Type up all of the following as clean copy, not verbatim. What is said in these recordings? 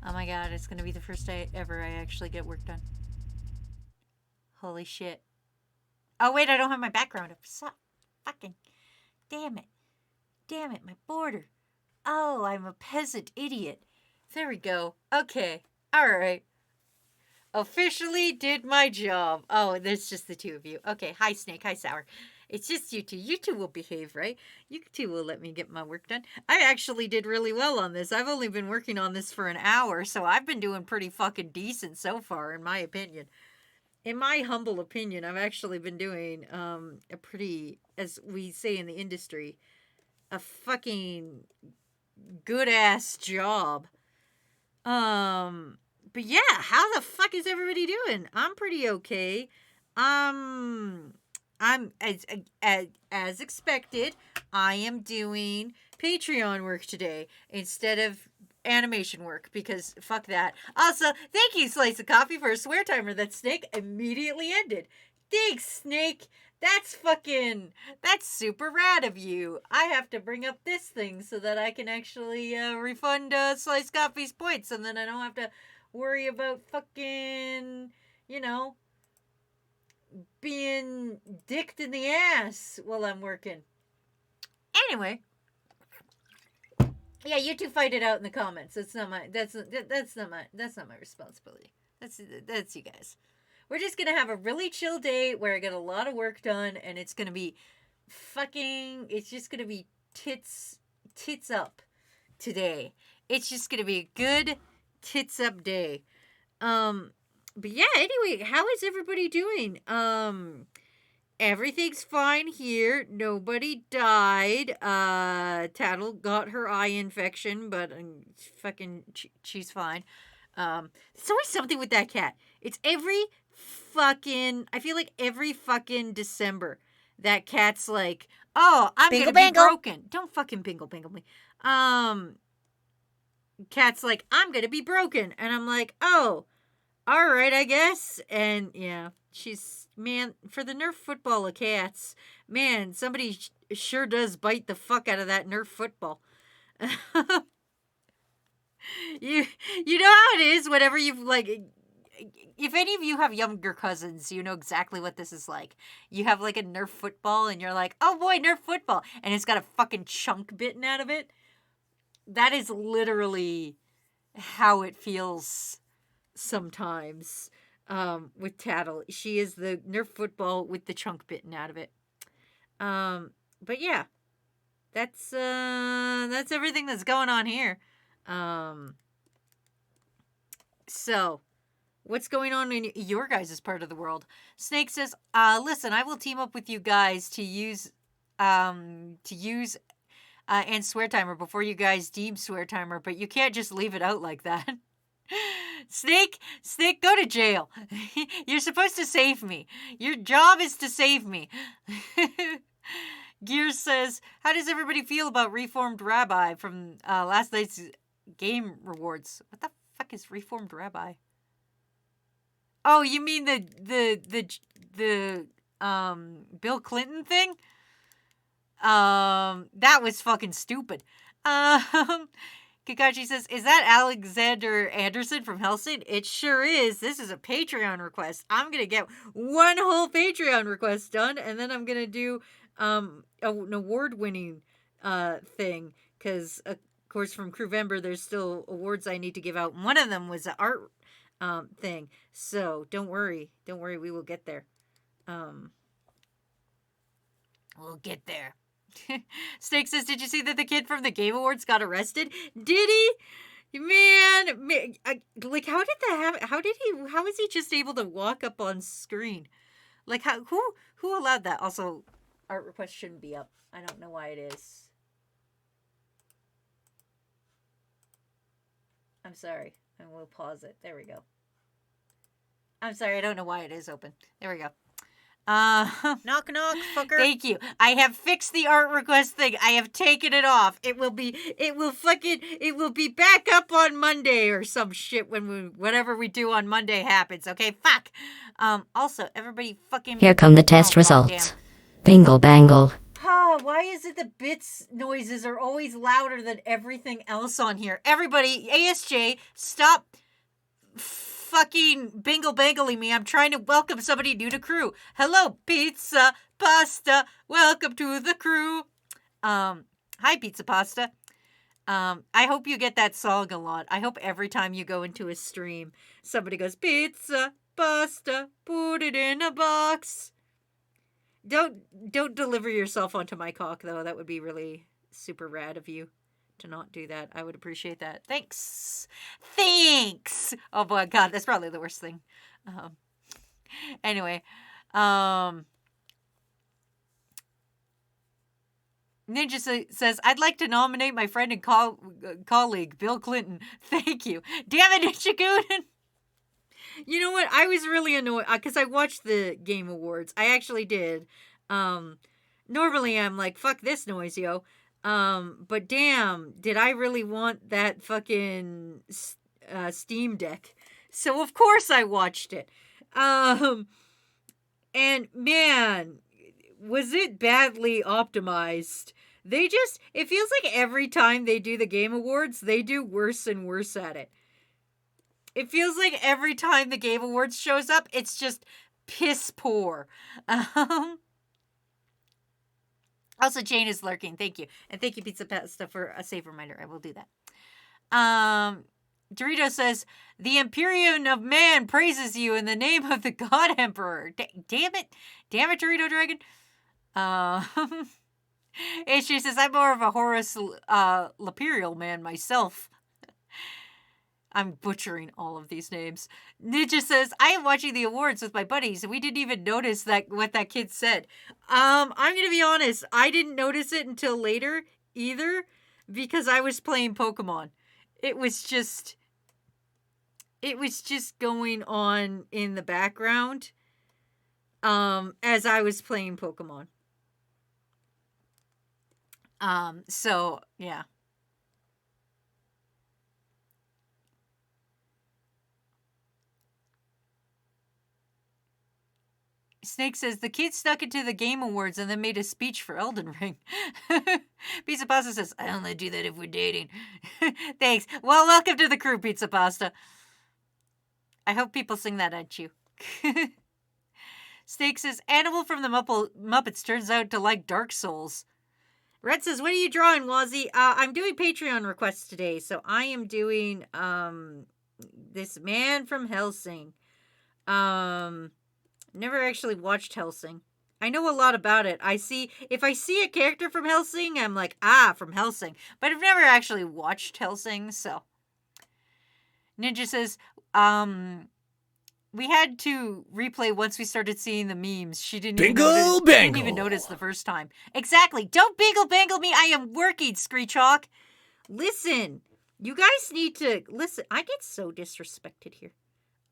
Oh my god, it's gonna be the first day ever I actually get work done. Holy shit. Oh wait, I don't have my background up. Suck. Fucking. Damn it. Damn it, my border. Oh, I'm a peasant idiot. There we go. Okay. Alright. Officially did my job. Oh, there's just the two of you. Okay, hi Snake, hi Sour. It's just you two. You two will behave, right? You two will let me get my work done. I actually did really well on this. I've only been working on this for an hour, so I've been doing pretty fucking decent so far, in my opinion. In my humble opinion, I've actually been doing a pretty, as we say in the industry, a fucking good ass job. But yeah, how the fuck is everybody doing? I'm pretty okay. I'm as expected. I am doing Patreon work today instead of animation work because fuck that. Also, thank you, Slice of Coffee, for a swear timer that Snake immediately ended. Thanks, Snake. That's super rad of you. I have to bring up this thing so that I can actually refund Slice Coffee's points, and then I don't have to worry about fucking, you know, being dicked in the ass while I'm working. Anyway, yeah, you two fight it out in the comments. That's not my responsibility. That's you guys. We're just gonna have a really chill day where I get a lot of work done, and it's gonna be it's just gonna be tits up today. It's just gonna be a good tits up day. But yeah, anyway, how is everybody doing? Everything's fine here. Nobody died. Tattle got her eye infection, but she's fine. There's always something with that cat. It's I feel like every fucking December, that cat's like, oh, I'm Bingle gonna be bangle. broken. Don't fucking bingle me. Cat's like, I'm gonna be broken. And I'm like, oh, alright, I guess. And yeah, man, for the Nerf football of cats, man, somebody sure does bite the fuck out of that Nerf football. you know how it is whenever you've like, if any of you have younger cousins, you know exactly what this is like. You have like a Nerf football and you're like, oh boy, Nerf football, and it's got a fucking chunk bitten out of it. That is literally how it feels sometimes with Tattle. She is the Nerf football with the chunk bitten out of it. But yeah, that's everything that's going on here. So what's going on in your guys' part of the world? Snake says, listen, I will team up with you guys to use and swear timer before you guys deem swear timer, but you can't just leave it out like that. Snake, go to jail. You're supposed to save me. Your job is to save me. Gears says, how does everybody feel about Reformed Rabbi from last night's game rewards? What the fuck is Reformed Rabbi? Oh, you mean the Bill Clinton thing? That was fucking stupid. Kakashi says, is that Alexander Anderson from Hellsing? It sure is. This is a Patreon request. I'm gonna get one whole Patreon request done, and then I'm gonna do an award-winning thing, because of course from Crewvember there's still awards I need to give out. One of them was an art thing. So don't worry, we will get there. We'll get there. Snake says, did you see that the kid from the Game Awards got arrested? Did he? Man, like, how did that happen? How was he just able to walk up on screen? Like, who allowed that? Also, art request shouldn't be up. I don't know why it is. I'm sorry. And we'll pause it. There we go. I'm sorry, I don't know why it is open. There we go. Knock knock, fucker. Thank you. I have fixed the art request thing. I have taken it off. It will be back up on Monday or some shit when whatever we do on Monday happens. Okay, fuck. Also, everybody fucking. Here come the test results. Bingle bangle. Why is it the bits noises are always louder than everything else on here? Everybody, ASJ, stop fucking bingle bangling me. I'm trying to welcome somebody new to crew. Hello, pizza, pasta. Welcome to the crew. Hi, pizza pasta. I hope you get that song a lot. I hope every time you go into a stream, somebody goes, pizza, pasta, put it in a box. Don't deliver yourself onto my cock, though. That would be really super rad of you to not do that. I would appreciate that. Thanks. Oh my god, that's probably the worst thing. Anyway, Ninja says, I'd like to nominate my friend and colleague, Bill Clinton. Thank you. Damn it, Ninja Gooden. You know what? I was really annoyed because I watched the Game Awards. I actually did. Normally I'm like, fuck this noise, yo. But damn, did I really want that fucking Steam Deck? So of course I watched it. And man, was it badly optimized. It feels like every time they do the Game Awards, they do worse and worse at it. It feels like every time the Game Awards shows up, it's just piss poor. Also, Jane is lurking. Thank you. And thank you, Pizza Pasta, for a safe reminder. I will do that. Dorito says, the Imperium of Man praises you in the name of the God Emperor. Damn it. Damn it, Dorito Dragon. And she says, I'm more of a Horus Laperial man myself. I'm butchering all of these names. Ninja says, I am watching the awards with my buddies, and we didn't even notice what that kid said. I'm going to be honest. I didn't notice it until later either, because I was playing Pokemon. It was just going on in the background, as I was playing Pokemon. So, yeah. Snake says, the kid snuck into the Game Awards and then made a speech for Elden Ring. Pizza Pasta says, I only do that if we're dating. Thanks. Well, welcome to the crew, Pizza Pasta. I hope people sing that at you. Snake says, Animal from the Muppets turns out to like Dark Souls. Red says, what are you drawing, Wazzy? I'm doing Patreon requests today, so I am doing this Man from Hellsing. Never actually watched Hellsing. I know a lot about it. If I see a character from Hellsing, I'm like, from Hellsing. But I've never actually watched Hellsing, so. Ninja says, we had to replay once we started seeing the memes. She didn't even notice the first time. Exactly. Don't bingle bangle me. I am working, Screechhawk. Listen, you guys need to listen. I get so disrespected here.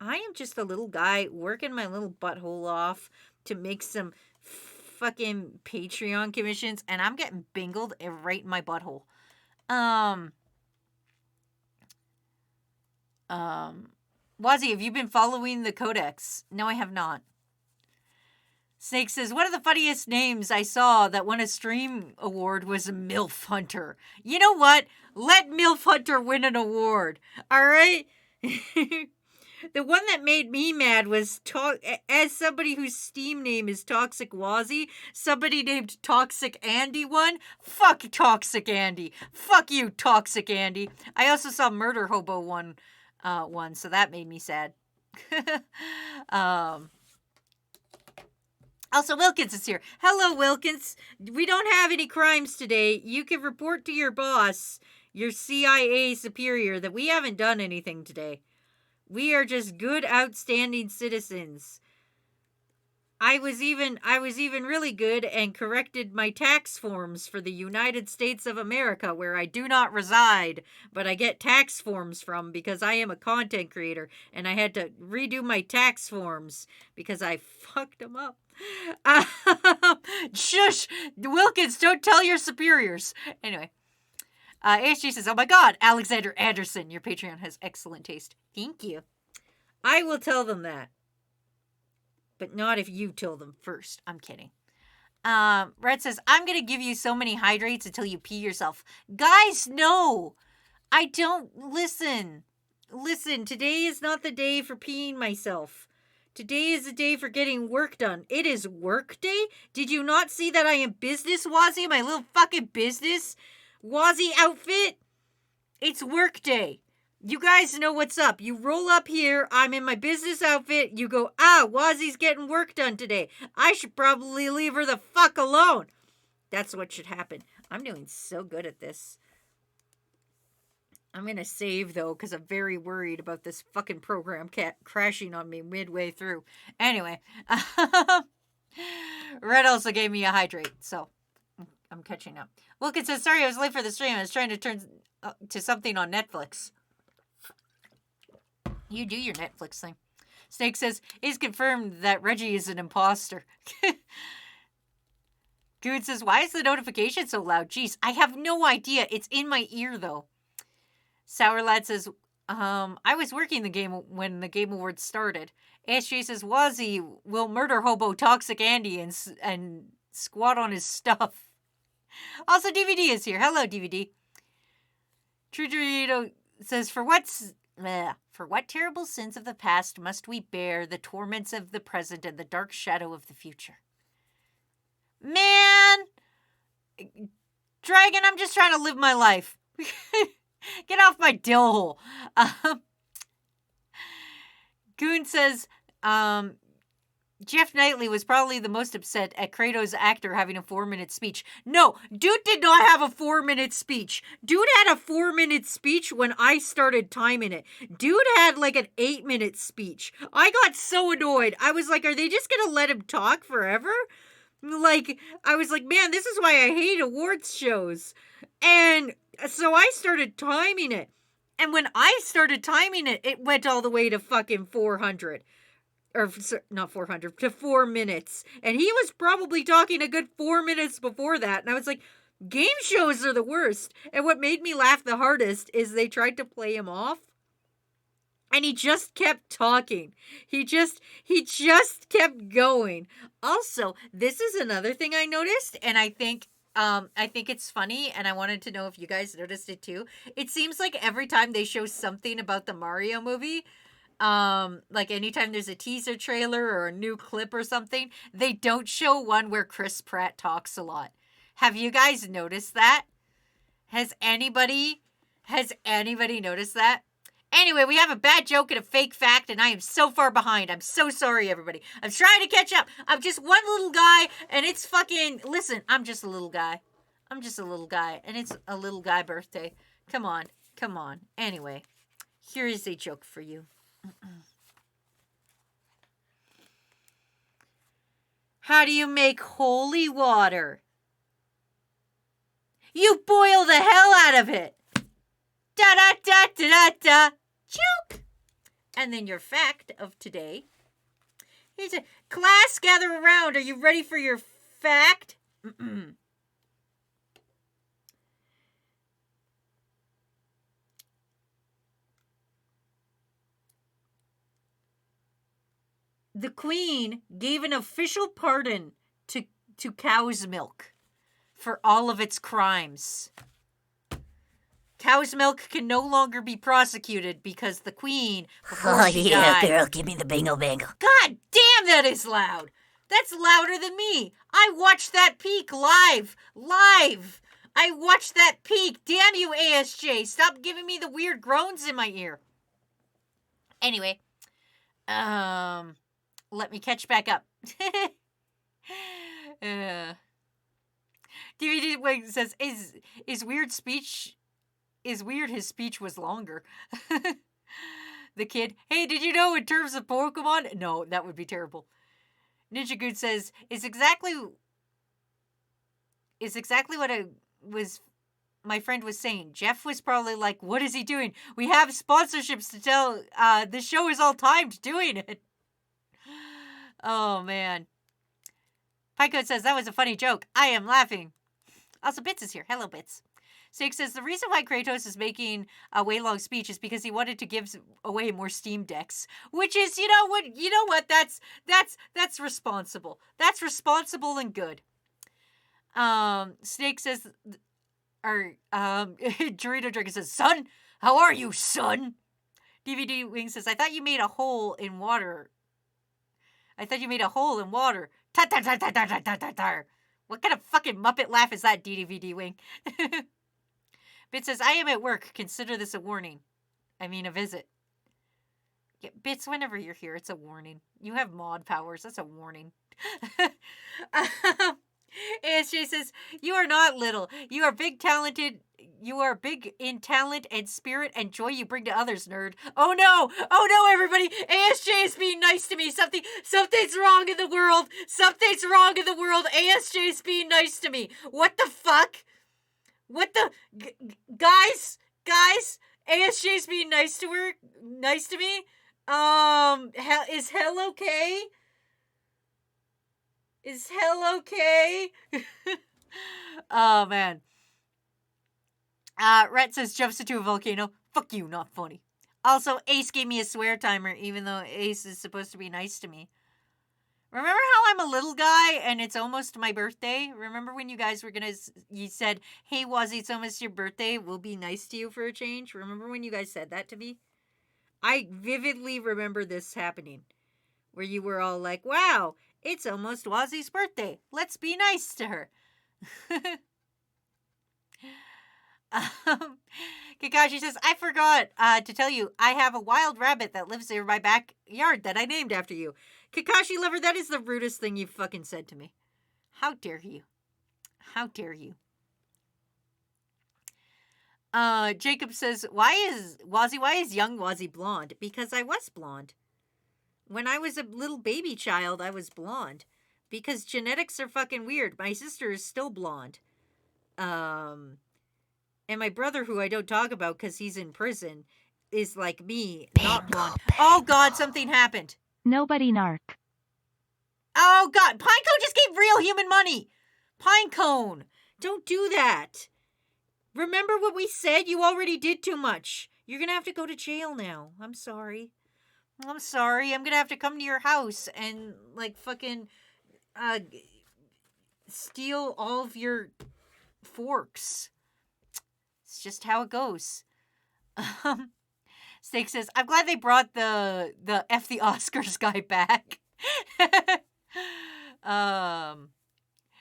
I am just a little guy working my little butthole off to make some fucking Patreon commissions, and I'm getting bingled right in my butthole. Wazzy, have you been following the Codex? No, I have not. Snake says, one of the funniest names I saw that won a stream award was MILF Hunter. You know what? Let MILF Hunter win an award. All right? The one that made me mad was, as somebody whose Steam name is Toxic Wazzy, somebody named Toxic Andy won. Fuck Toxic Andy. Fuck you, Toxic Andy. I also saw Murder Hobo one, so that made me sad. Also, Wilkins is here. Hello, Wilkins. We don't have any crimes today. You can report to your boss, your CIA superior, that we haven't done anything today. We are just good, outstanding citizens. I was even really good and corrected my tax forms for the United States of America, where I do not reside, but I get tax forms from because I am a content creator, and I had to redo my tax forms because I fucked them up. Shush! Wilkins, don't tell your superiors. Anyway. ASG says, oh my god, Alexander Anderson, your Patreon has excellent taste. Thank you. I will tell them that. But not if you tell them first. I'm kidding. Red says, I'm going to give you so many hydrates until you pee yourself. Guys, no. I don't listen. Listen, today is not the day for peeing myself. Today is the day for getting work done. It is work day? Did you not see that I am business Wazzy? My little fucking business Wazzy outfit? It's work day. You guys know what's up. You roll up here. I'm in my business outfit. You go, Wazzy's getting work done today. I should probably leave her the fuck alone. That's what should happen. I'm doing so good at this. I'm going to save, though, because I'm very worried about this fucking program crashing on me midway through. Anyway. Red also gave me a hydrate, so I'm catching up. Wilkins says, sorry I was late for the stream. I was trying to turn to something on Netflix. You do your Netflix thing. Snake says, it's confirmed that Reggie is an imposter. Goon says, why is the notification so loud? Jeez, I have no idea. It's in my ear, though. Sour Lad says, I was working the game when the Game Awards started. ASJ says, Wazzy will murder Hobo Toxic Andy and squat on his stuff. Also, DVD is here. Hello, DVD. True Dorito says, for what terrible sins of the past must we bear the torments of the present and the dark shadow of the future? Man! Dragon, I'm just trying to live my life. Get off my dill hole. Goon says, Jeff Knightley was probably the most upset at Kratos' actor having a 4-minute speech. No, dude did not have a 4-minute speech. Dude had a 4-minute speech when I started timing it. Dude had like an 8-minute speech. I got so annoyed. I was like, are they just gonna let him talk forever? Like, I was like, man, this is why I hate awards shows. And so I started timing it. And when I started timing it, it went all the way to fucking 400. Or, not 400, to 4 minutes. And he was probably talking a good 4 minutes before that. And I was like, game shows are the worst. And what made me laugh the hardest is they tried to play him off. And he just kept talking. He just kept going. Also, this is another thing I noticed, and I think it's funny, and I wanted to know if you guys noticed it too. It seems like every time they show something about the Mario movie, like anytime there's a teaser trailer or a new clip or something, they don't show one where Chris Pratt talks a lot. Have you guys noticed that? Has anybody noticed that? Anyway, we have a bad joke and a fake fact, and I am so far behind. I'm so sorry, everybody. I'm trying to catch up. I'm just one little guy, and it's fucking... Listen, I'm just a little guy. I'm just a little guy, and it's a little guy birthday. Come on. Come on. Anyway, here is a joke for you. How do you make holy water? You boil the hell out of it. Da-da-da-da-da-da. Joke. And then your fact of today. Here's a class, gather around. Are you ready for your fact? The Queen gave an official pardon to cow's milk for all of its crimes. Cow's milk can no longer be prosecuted because the Queen, before she died, girl, give me the bingo bangle. God damn, that is loud. That's louder than me. I watched that peak live. I watched that peak. Damn you, ASJ. Stop giving me the weird groans in my ear. Anyway, let me catch back up. DVD says, is weird speech... Is weird his speech was longer. The kid, hey, did you know in terms of Pokemon? No, that would be terrible. Ninja Good says, is exactly what my friend was saying. Jeff was probably like, what is he doing? We have sponsorships to tell, the show is all timed doing it. Oh, man. Pico says, that was a funny joke. I am laughing. Also, Bits is here. Hello, Bits. Six says, the reason why Kratos is making a way-long speech is because he wanted to give away more Steam Decks. Which is, you know what, that's responsible. That's responsible and good. Snake says, or, Dorito Dragon says, son, how are you, son? DVD Wing says, I thought you made a hole in water. Tar, tar, tar, tar, tar, tar, tar, tar, tar. What kind of fucking Muppet laugh is that, DVD Wing? Bit says, I am at work. Consider this a warning. I mean, a visit. Yeah, Bits, whenever you're here, it's a warning. You have mod powers. That's a warning. ASJ says, you are not little. You are big, talented. You are big in talent and spirit and joy you bring to others, nerd. Oh no! Oh no, everybody! ASJ is being nice to me. Something's wrong in the world. Something's wrong in the world. ASJ is being nice to me. What the fuck? What the... Guys? ASJ is being nice to her? Nice to me? Is hell okay? Is hell okay? Oh, man. Rhett says, jumps into a volcano. Fuck you, not funny. Also, Ace gave me a swear timer, even though Ace is supposed to be nice to me. Remember how I'm a little guy and it's almost my birthday? Remember when you guys were you said, hey, Wazzy, it's almost your birthday. We'll be nice to you for a change. Remember when you guys said that to me? I vividly remember this happening. Where you were all like, wow, it's almost Wazzy's birthday. Let's be nice to her. Kakashi says, I forgot to tell you, I have a wild rabbit that lives in my backyard that I named after you. Kakashi lover, that is the rudest thing you've fucking said to me. How dare you? How dare you? Jacob says, why is young Wazzy blonde? Because I was blonde. When I was a little baby child, I was blonde. Because genetics are fucking weird. My sister is still blonde. And my brother, who I don't talk about because he's in prison, is like me, not blonde. Oh god, something happened. Nobody narc. Oh god, Pinecone just gave real human money. Pinecone, don't do that. Remember what we said? You already did too much. You're gonna have to go to jail now. I'm sorry. I'm gonna have to come to your house and, like, fucking, steal all of your forks. It's just how it goes. Steak says, I'm glad they brought the F the Oscars guy back.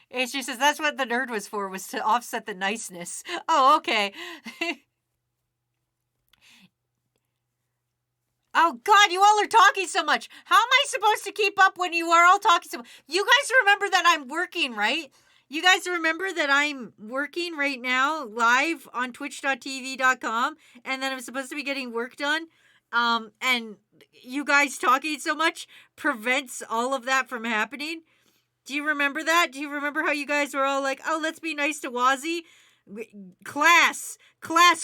And she says, that's what the nerd was for, was to offset the niceness. Oh, okay. Oh, God, you all are talking so much. How am I supposed to keep up when you are all talking so much? You guys remember that I'm working, right? You guys remember that I'm working right now live on twitch.tv.com and that I'm supposed to be getting work done? And you guys talking so much prevents all of that from happening? Do you remember that? Do you remember how you guys were all like, oh, let's be nice to Wazzy? Class,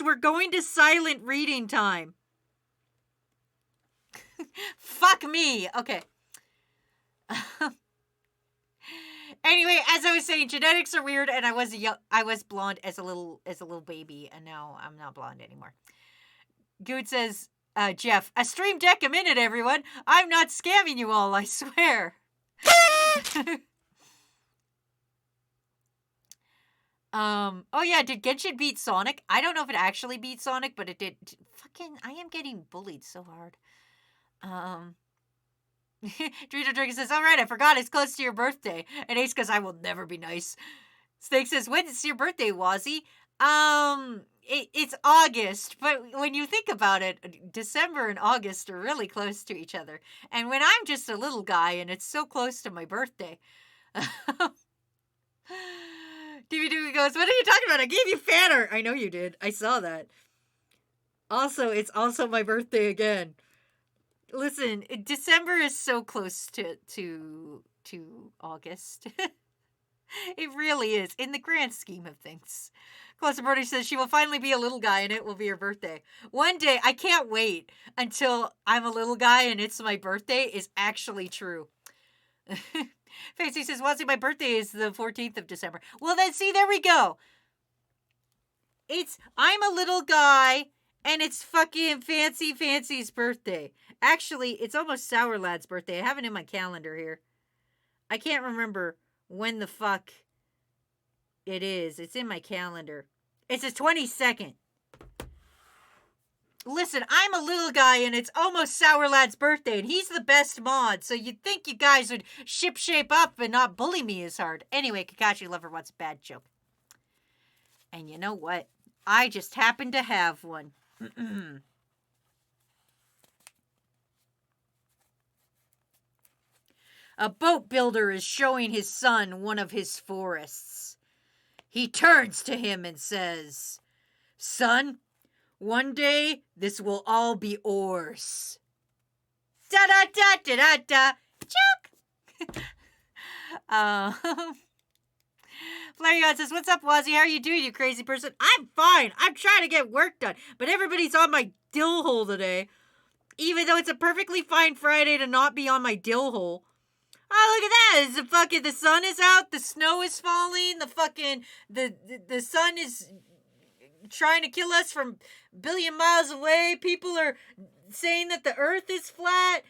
we're going to silent reading time. Fuck me. Okay. Anyway, as I was saying, genetics are weird, and I was blonde as a little baby, and now I'm not blonde anymore. Good says, Jeff, a stream deck a minute, everyone. I'm not scamming you all, I swear. Oh yeah, did Genshin beat Sonic? I don't know if it actually beat Sonic, but it did. Fucking, I am getting bullied so hard. Dorito Dragon says, alright, I forgot it's close to your birthday. And Ace goes, I will never be nice. Snake says, when's your birthday, Wazzy? It's August, but when you think about it, December and August are really close to each other. And when I'm just a little guy and it's so close to my birthday. DVD goes, what are you talking about? I gave you fan art. I know you did. I saw that. Also, it's also my birthday again. Listen, December is so close to August. It really is, in the grand scheme of things. Closer Brody says she will finally be a little guy and it will be her birthday. One day, I can't wait until I'm a little guy and it's my birthday is actually true. Fancy says, Wazzy, my birthday is the 14th of December. Well, then, see, there we go. I'm a little guy, and it's fucking Fancy's birthday. Actually, it's almost Sour Lad's birthday. I have it in my calendar here. I can't remember when the fuck It is. It's in my calendar. It's the 22nd. Listen, I'm a little guy and it's almost Sour Lad's birthday and he's the best mod, so you'd think you guys would shape up and not bully me as hard. Anyway, Kakashi Lover wants a bad joke. And you know what? I just happen to have one. A boat builder is showing his son one of his forests. He turns to him and says, "Son, one day this will all be oars." Da da da da da da. Joke. Flareon says, "What's up, Wazzy? How are you doing, you crazy person?" I'm fine. I'm trying to get work done, but everybody's on my dill hole today. Even though it's a perfectly fine Friday to not be on my dill hole. Oh, look at that. It's the sun is out, the snow is falling, the sun is trying to kill us from a billion miles away. People are saying that the earth is flat.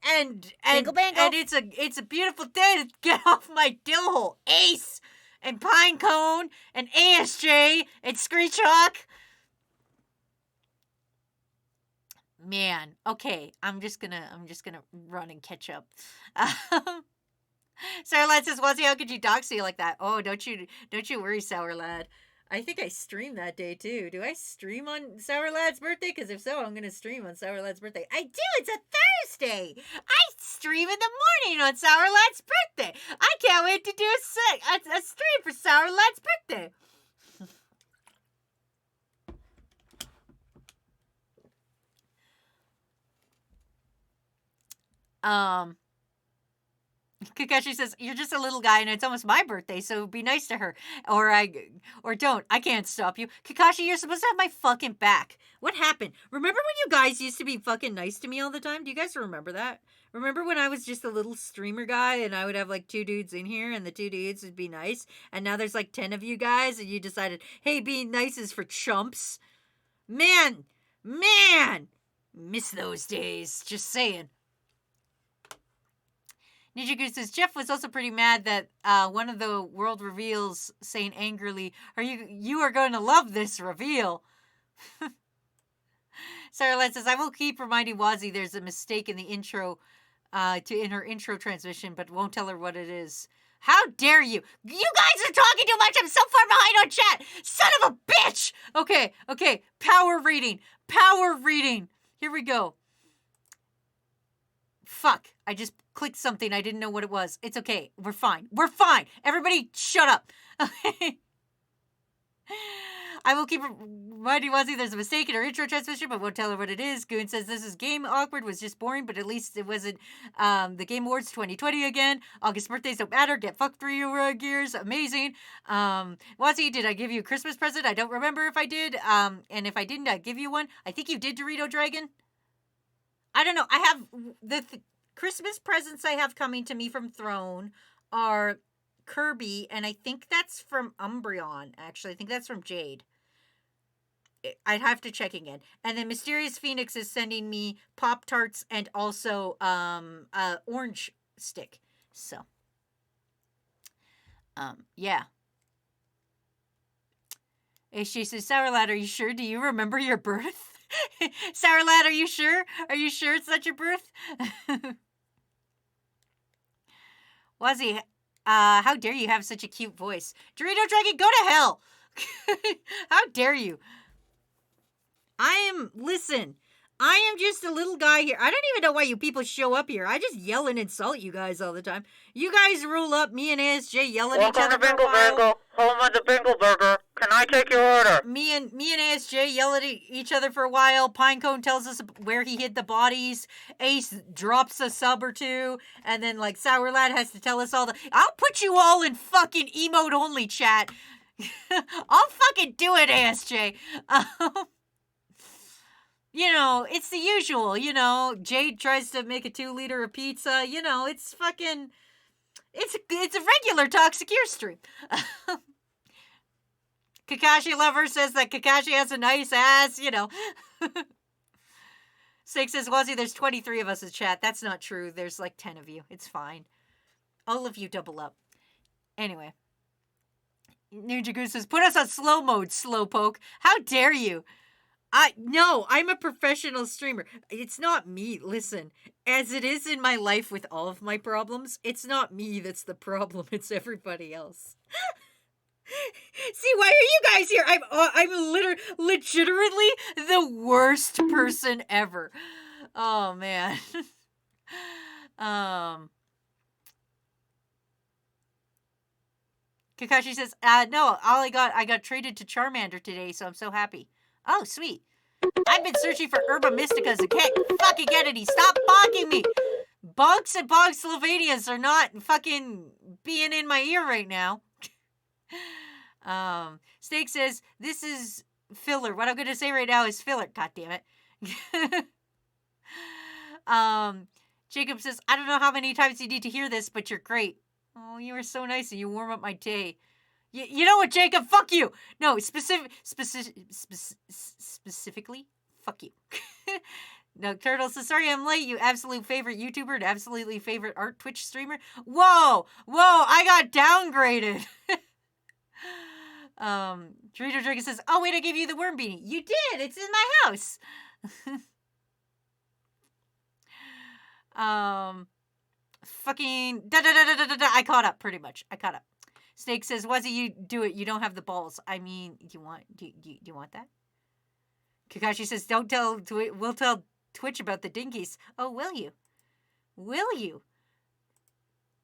And Bingle bangle. And it's a beautiful day to get off my dill hole. Ace and Pinecone and ASJ and Screech Hawk. Man, okay, I'm just gonna run and catch up. Sour Lad says, "Wazzy, how could you dox you like that?" Oh, don't you worry, Sour Lad. I think I streamed that day too. Do I stream on Sour Lad's birthday? Because if so, I'm gonna stream on Sour Lad's birthday. I do. It's a Thursday. I stream in the morning on Sour Lad's birthday. I can't wait to do a stream for Sour Lad's birthday. Kakashi says, "You're just a little guy and it's almost my birthday, so be nice to her. Or don't. I can't stop you. Kakashi, you're supposed to have my fucking back. What happened? Remember when you guys used to be fucking nice to me all the time? Do you guys remember that? Remember when I was just a little streamer guy and I would have like 2 dudes in here and the 2 dudes would be nice? And now there's like 10 of you guys and you decided, hey, being nice is for chumps. Man. Miss those days. Just saying." Ninja Goose says, "Jeff was also pretty mad that one of the world reveals saying angrily, you are going to love this reveal." Sarah Lynn says, "I will keep reminding Wazzy there's a mistake in the intro, in her intro transmission, but won't tell her what it is." How dare you? You guys are talking too much. I'm so far behind on chat. Son of a bitch. Okay. Power reading. Here we go. Fuck. I just clicked something. I didn't know what it was. It's okay. We're fine. Everybody shut up. I will keep reminding Wazzy there's a mistake in her intro transmission, but won't tell her what it is. Goon says, "This is Game Awkward, was just boring, but at least it wasn't the Game Awards 2020 again. August birthdays don't matter. Get fucked 3 gears. Amazing. Wazzy, did I give you a Christmas present? I don't remember if I did. And if I didn't, I'd give you one. I think you did, Dorito Dragon. I don't know. I have the Christmas presents I have coming to me from Throne are Kirby, and I think that's from Umbreon, actually. I think that's from Jade. I'd have to check again. And then Mysterious Phoenix is sending me Pop-Tarts and also orange stick. So, yeah. She says, "Sour Lad, are you sure? Do you remember your birth?" Sour Lad, are you sure? Are you sure it's not your birth? Wazzy, how dare you have such a cute voice? Dorito Dragon, go to hell! How dare you? Listen, I am just a little guy here. I don't even know why you people show up here. I just yell and insult you guys all the time. You guys roll up, me and ASJ yell at each other for a while. Welcome to Bingle Bangle, home of the Bingle Burger. Can I take your order? Me and ASJ yell at each other for a while. Pinecone tells us where he hid the bodies. Ace drops a sub or 2. And then, like, Sour Lad has to tell us all I'll put you all in fucking emote-only chat. I'll fucking do it, ASJ. You know, it's the usual, you know. Jade tries to make a 2-liter of pizza. You know, it's fucking... It's a regular Toxic Ear stream. Kakashi Lover says that Kakashi has a nice ass, you know. Snake says, "Wazzy, there's 23 of us in chat." That's not true. There's like 10 of you. It's fine. All of you double up. Anyway. Ninja Goose says, put us on slow mode, Slowpoke. How dare you? No, I'm a professional streamer. It's not me. Listen, as it is in my life with all of my problems, it's not me that's the problem. It's everybody else. See, why are you guys here? I'm legitimately the worst person ever. Oh man. Kakashi says, no, I got traded to Charmander today, so I'm so happy. Oh, sweet. I've been searching for Herba Mysticas and can't fucking get any. Stop bonking me. Bonks and Bonk Slovenians are not fucking being in my ear right now. Steak says, this is filler. What I'm going to say right now is filler. God damn it. Jacob says, I don't know how many times you need to hear this, but you're great. Oh, you are so nice and you warm up my day. You know what, Jacob? Fuck you. No, specifically, fuck you. No, Turtle says, sorry I'm late, you absolute favorite YouTuber and absolutely favorite art Twitch streamer. Whoa, I got downgraded. Dorito Dragon says, oh, wait, I gave you the worm beanie. You did. It's in my house. Fucking I caught up pretty much. I caught up. Snake says, Wazzy, you do it. You don't have the balls. I mean, do you want that? Kakashi says, we'll tell Twitch about the dinkies. Oh, will you? Will you?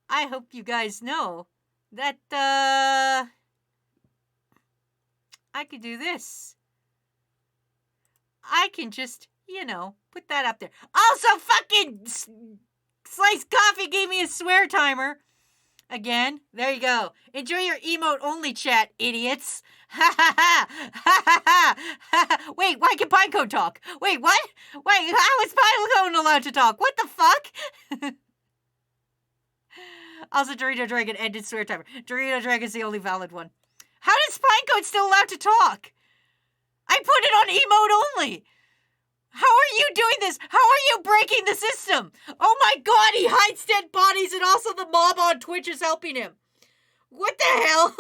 I hope you guys know that, I could do this. I can just, put that up there. Also, fucking Sliced Coffee gave me a swear timer. Again, there you go. Enjoy your emote only chat, idiots. Ha ha ha ha ha ha. Wait, why can Pinecone talk? Wait, what? Wait, how is Pinecone allowed to talk? What the fuck? Also, Dorito Dragon ended swear timer. Dorito Dragon's the only valid one. How is Pinecone still allowed to talk? I put it on emote only. How are you doing this? How are you breaking the system? Oh my god, he hides dead bodies and also the mob on Twitch is helping him. What the hell?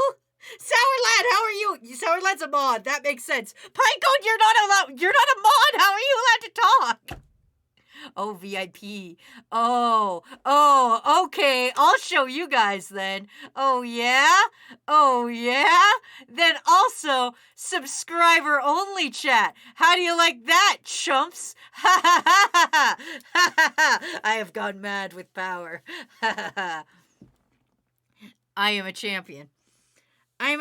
Sourlad, how are you? Sourlad's a mod. That makes sense. Pinecone, you're not a mod. How are you allowed to talk? Oh, VIP. Oh, okay. I'll show you guys then. Oh, yeah? Then also, subscriber only chat. How do you like that, chumps? Ha ha ha ha ha. I have gone mad with power. I am a champion. and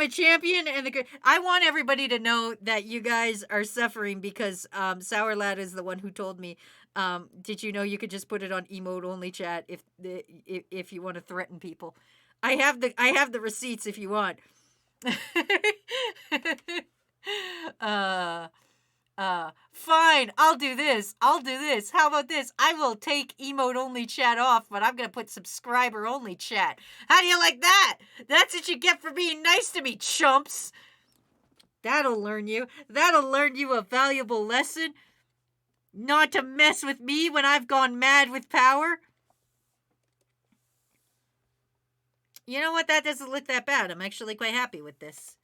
I want everybody to know that you guys are suffering because Sourlad is the one who told me. Did you know you could just put it on emote only chat if you want to threaten people? I have the receipts if you want. Fine, I'll do this. How about this? I will take emote only chat off, but I'm gonna put subscriber only chat. How do you like that? That's what you get for being nice to me, chumps. That'll learn you a valuable lesson. Not to mess with me when I've gone mad with power. You know what? That doesn't look that bad. I'm actually quite happy with this.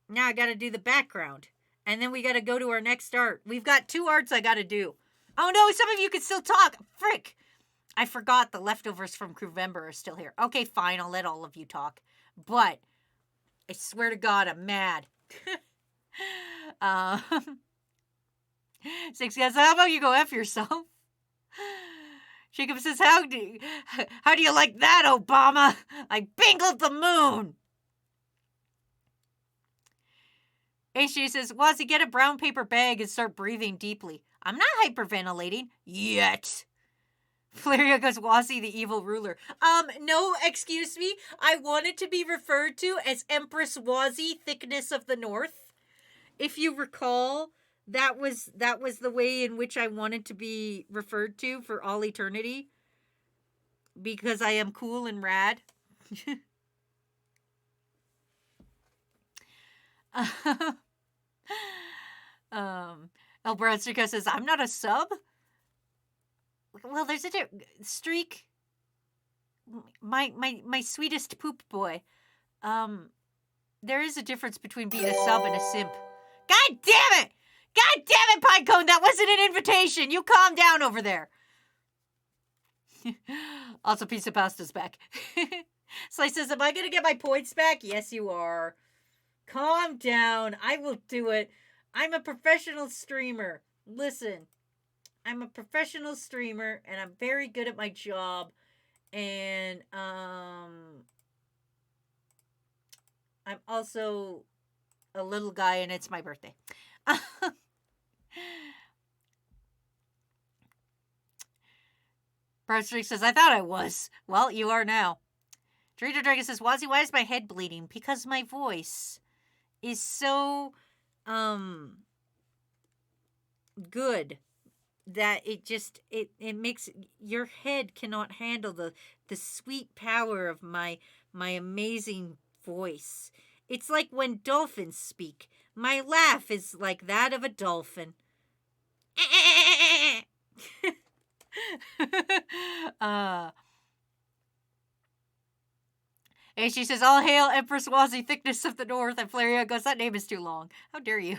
Now I gotta do the background. And then we gotta go to our next art. We've got 2 arts I gotta do. Oh no, some of you can still talk. Frick. I forgot the leftovers from Crewvember are still here. Okay, fine. I'll let all of you talk. But I swear to God, I'm mad. 6 guys, how about you go F yourself? Jacob says, how do you like that, Obama? I bingled the moon. HJ says, Wazzy, get a brown paper bag and start breathing deeply. I'm not hyperventilating. Yet. Flaria goes, Wazzy, the evil ruler. No, excuse me. I wanted to be referred to as Empress Wazzy, Thickness of the North. If you recall, that was the way in which I wanted to be referred to for all eternity. Because I am cool and rad. El Bronstrico says, I'm not a sub? Well, there's a Streak. My sweetest poop boy. there is a difference between being a sub and a simp. God damn it! God damn it, Pinecone! That wasn't an invitation! You calm down over there. Also, Pizza Pasta's back. Slice says, am I going to get my points back? Yes, you are. Calm down. I will do it. I'm a professional streamer. Listen, I'm a professional streamer, and I'm very good at my job. And, I'm also a little guy, and it's my birthday. Broadstreak says, I thought I was. Well, you are now. Dorito Dragon says, Wazzy, why is my head bleeding? Because my voice is so, good that it makes your head cannot handle the sweet power of my amazing voice. It's like when dolphins speak. My laugh is like that of a dolphin. And she says, all hail Empress Wazzy, thickness of the north. And Flaria goes, that name is too long. How dare you?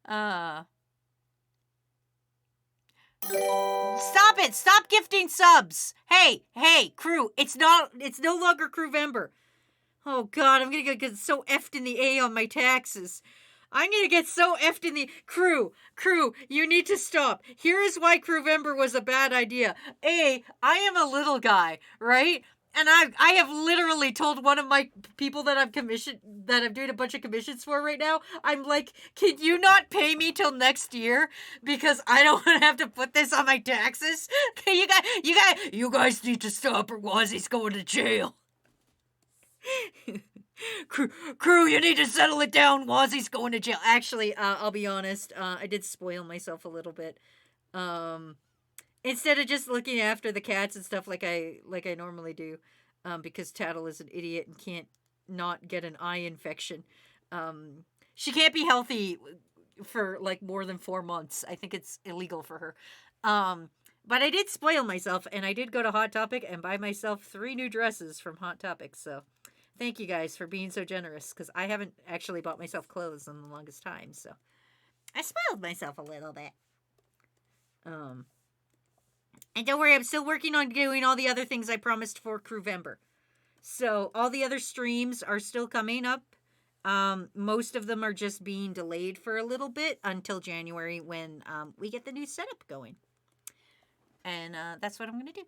Stop it! Stop gifting subs! Hey, crew, it's no longer Crewvember. Oh god, I'm gonna get so effed in the A on my taxes. I'm gonna get so effed in the... Crew, you need to stop. Here is why Crewvember was a bad idea. A, I am a little guy, right? And I have literally told one of my people that I'm doing a bunch of commissions for right now, I'm like, can you not pay me till next year? Because I don't want to have to put this on my taxes. You guys need to stop or Wazzy's going to jail. Crew, you need to settle it down. Wazzy's going to jail. Actually, I'll be honest, I did spoil myself a little bit. Instead of just looking after the cats and stuff like I normally do, because Tattle is an idiot and can't not get an eye infection. She can't be healthy for like more than 4 months. I think it's illegal for her. But I did spoil myself, and I did go to Hot Topic and buy myself 3 new dresses from Hot Topic. So thank you guys for being so generous, because I haven't actually bought myself clothes in the longest time. So I spoiled myself a little bit. And don't worry, I'm still working on doing all the other things I promised for Crewvember. So all the other streams are still coming up. Most of them are just being delayed for a little bit until January when we get the new setup going. And that's what I'm going to do.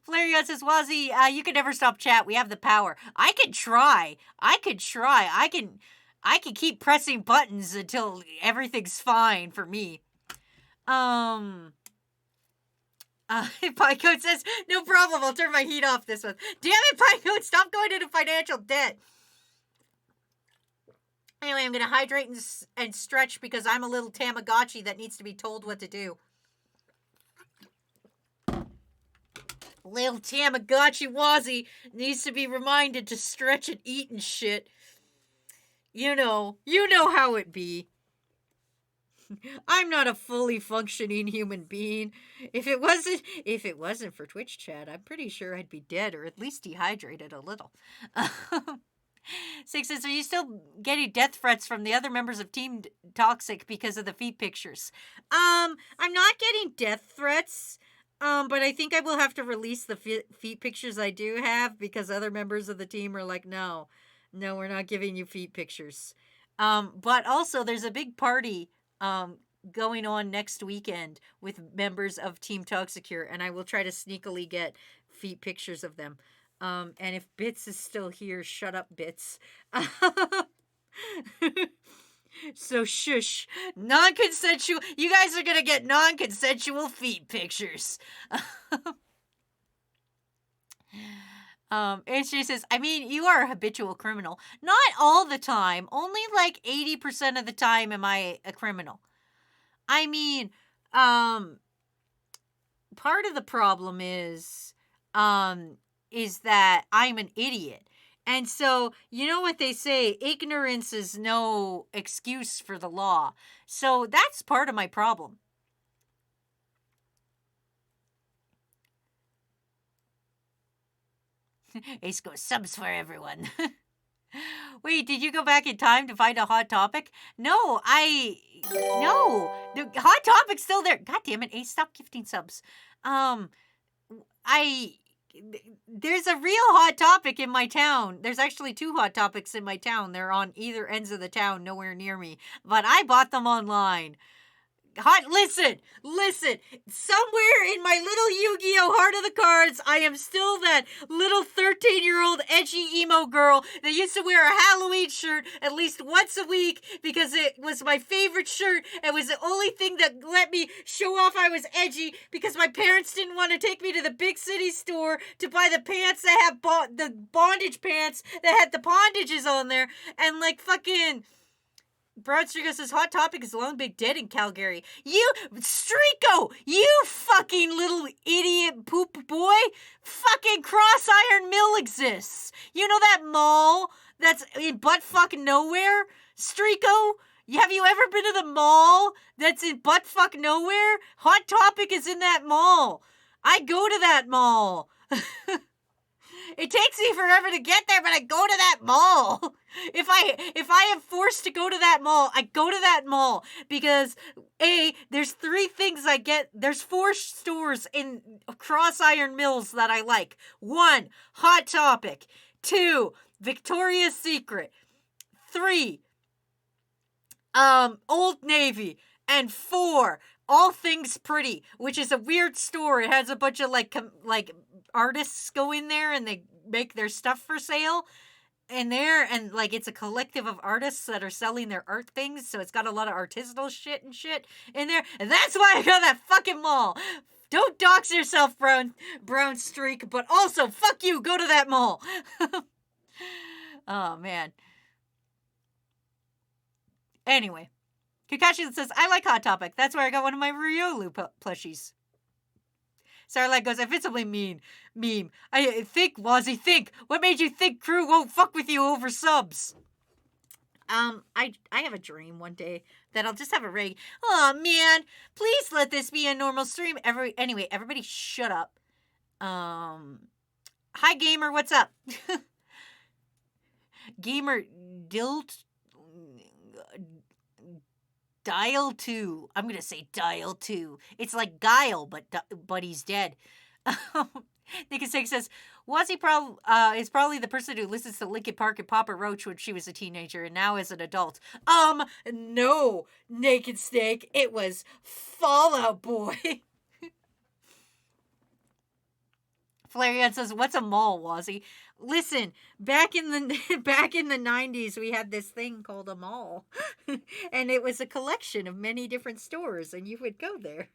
Flareon says, Wazzy, you can never stop chat. We have the power. I could try. I can keep pressing buttons until everything's fine for me. Pinecone says, no problem, I'll turn my heat off this one. Damn it, Pinecone, stop going into financial debt. Anyway, I'm going to hydrate and stretch because I'm a little Tamagotchi that needs to be told what to do. Little Tamagotchi Wazzy needs to be reminded to stretch and eat and shit. You know how it be. I'm not a fully functioning human being. If it wasn't for Twitch chat, I'm pretty sure I'd be dead or at least dehydrated a little. Six says, are you still getting death threats from the other members of Team Toxic because of the feet pictures? I'm not getting death threats. But I think I will have to release the feet pictures I do have because other members of the team are like, no, we're not giving you feet pictures. But also there's a big party going on next weekend with members of Team Toxicure, and I will try to sneakily get feet pictures of them. And if Bits is still here, shut up, Bits. So shush. Non-consensual. You guys are gonna get non-consensual feet pictures. And she says, I mean, you are a habitual criminal. Not all the time. Only like 80% of the time am I a criminal. I mean, part of the problem is that I'm an idiot. And so, you know what they say, ignorance is no excuse for the law. So that's part of my problem. Ace goes, subs for everyone. Wait, did you go back in time to find a Hot Topic? No. The Hot Topic's still there. God damn it, Ace, stop gifting subs. There's a real Hot Topic in my town. There's actually 2 Hot Topics in my town. They're on either ends of the town, nowhere near me. But I bought them online. Listen. Somewhere in my little Yu-Gi-Oh! Heart of the Cards, I am still that little 13-year-old edgy emo girl that used to wear a Halloween shirt at least once a week because it was my favorite shirt. It was the only thing that let me show off I was edgy because my parents didn't want to take me to the big city store to buy the pants that have the bondage pants that had the bondages on there and like fucking... Broadstrigo says, Hot Topic is long big dead in Calgary. You, Strico, you fucking little idiot poop boy. Fucking Cross Iron Mill exists. You know that mall that's in buttfuck nowhere? Strico, have you ever been to the mall that's in buttfuck nowhere? Hot Topic is in that mall. I go to that mall. It takes me forever to get there, but I go to that mall. If I am forced to go to that mall, I go to that mall because there's 3 things I get. There's 4 stores in Cross Iron Mills that I like. 1, Hot Topic. 2, Victoria's Secret. 3, Old Navy. And 4, All Things Pretty, which is a weird store. It has a bunch of like artists go in there and they make their stuff for sale in there, and like it's a collective of artists that are selling their art things, so it's got a lot of artisanal shit in there, and that's why I go to that fucking mall. Don't dox yourself, brown streak, but also fuck you, go to that mall. Oh man. Anyway, Kakashi says, I like Hot Topic. That's where I got one of my Ryolu plushies. Starlight goes, if it's a meme. I think, Wazzy, think. What made you think crew won't fuck with you over subs? I have a dream one day that I'll just have a rig. Oh man, please let this be a normal stream. Anyway, everybody shut up. Hi gamer, what's up? Gamer Dial 2. I'm gonna say Dial 2. It's like Guile, but he's dead. Nick6 says, Wazzy is probably the person who listens to Linkin Park and Papa Roach when she was a teenager and now as an adult. No, Naked Snake. It was Fall Out Boy. Flareon says, what's a mall, Wazzy? Listen, back in the 90s, we had this thing called a mall. And it was a collection of many different stores, and you would go there.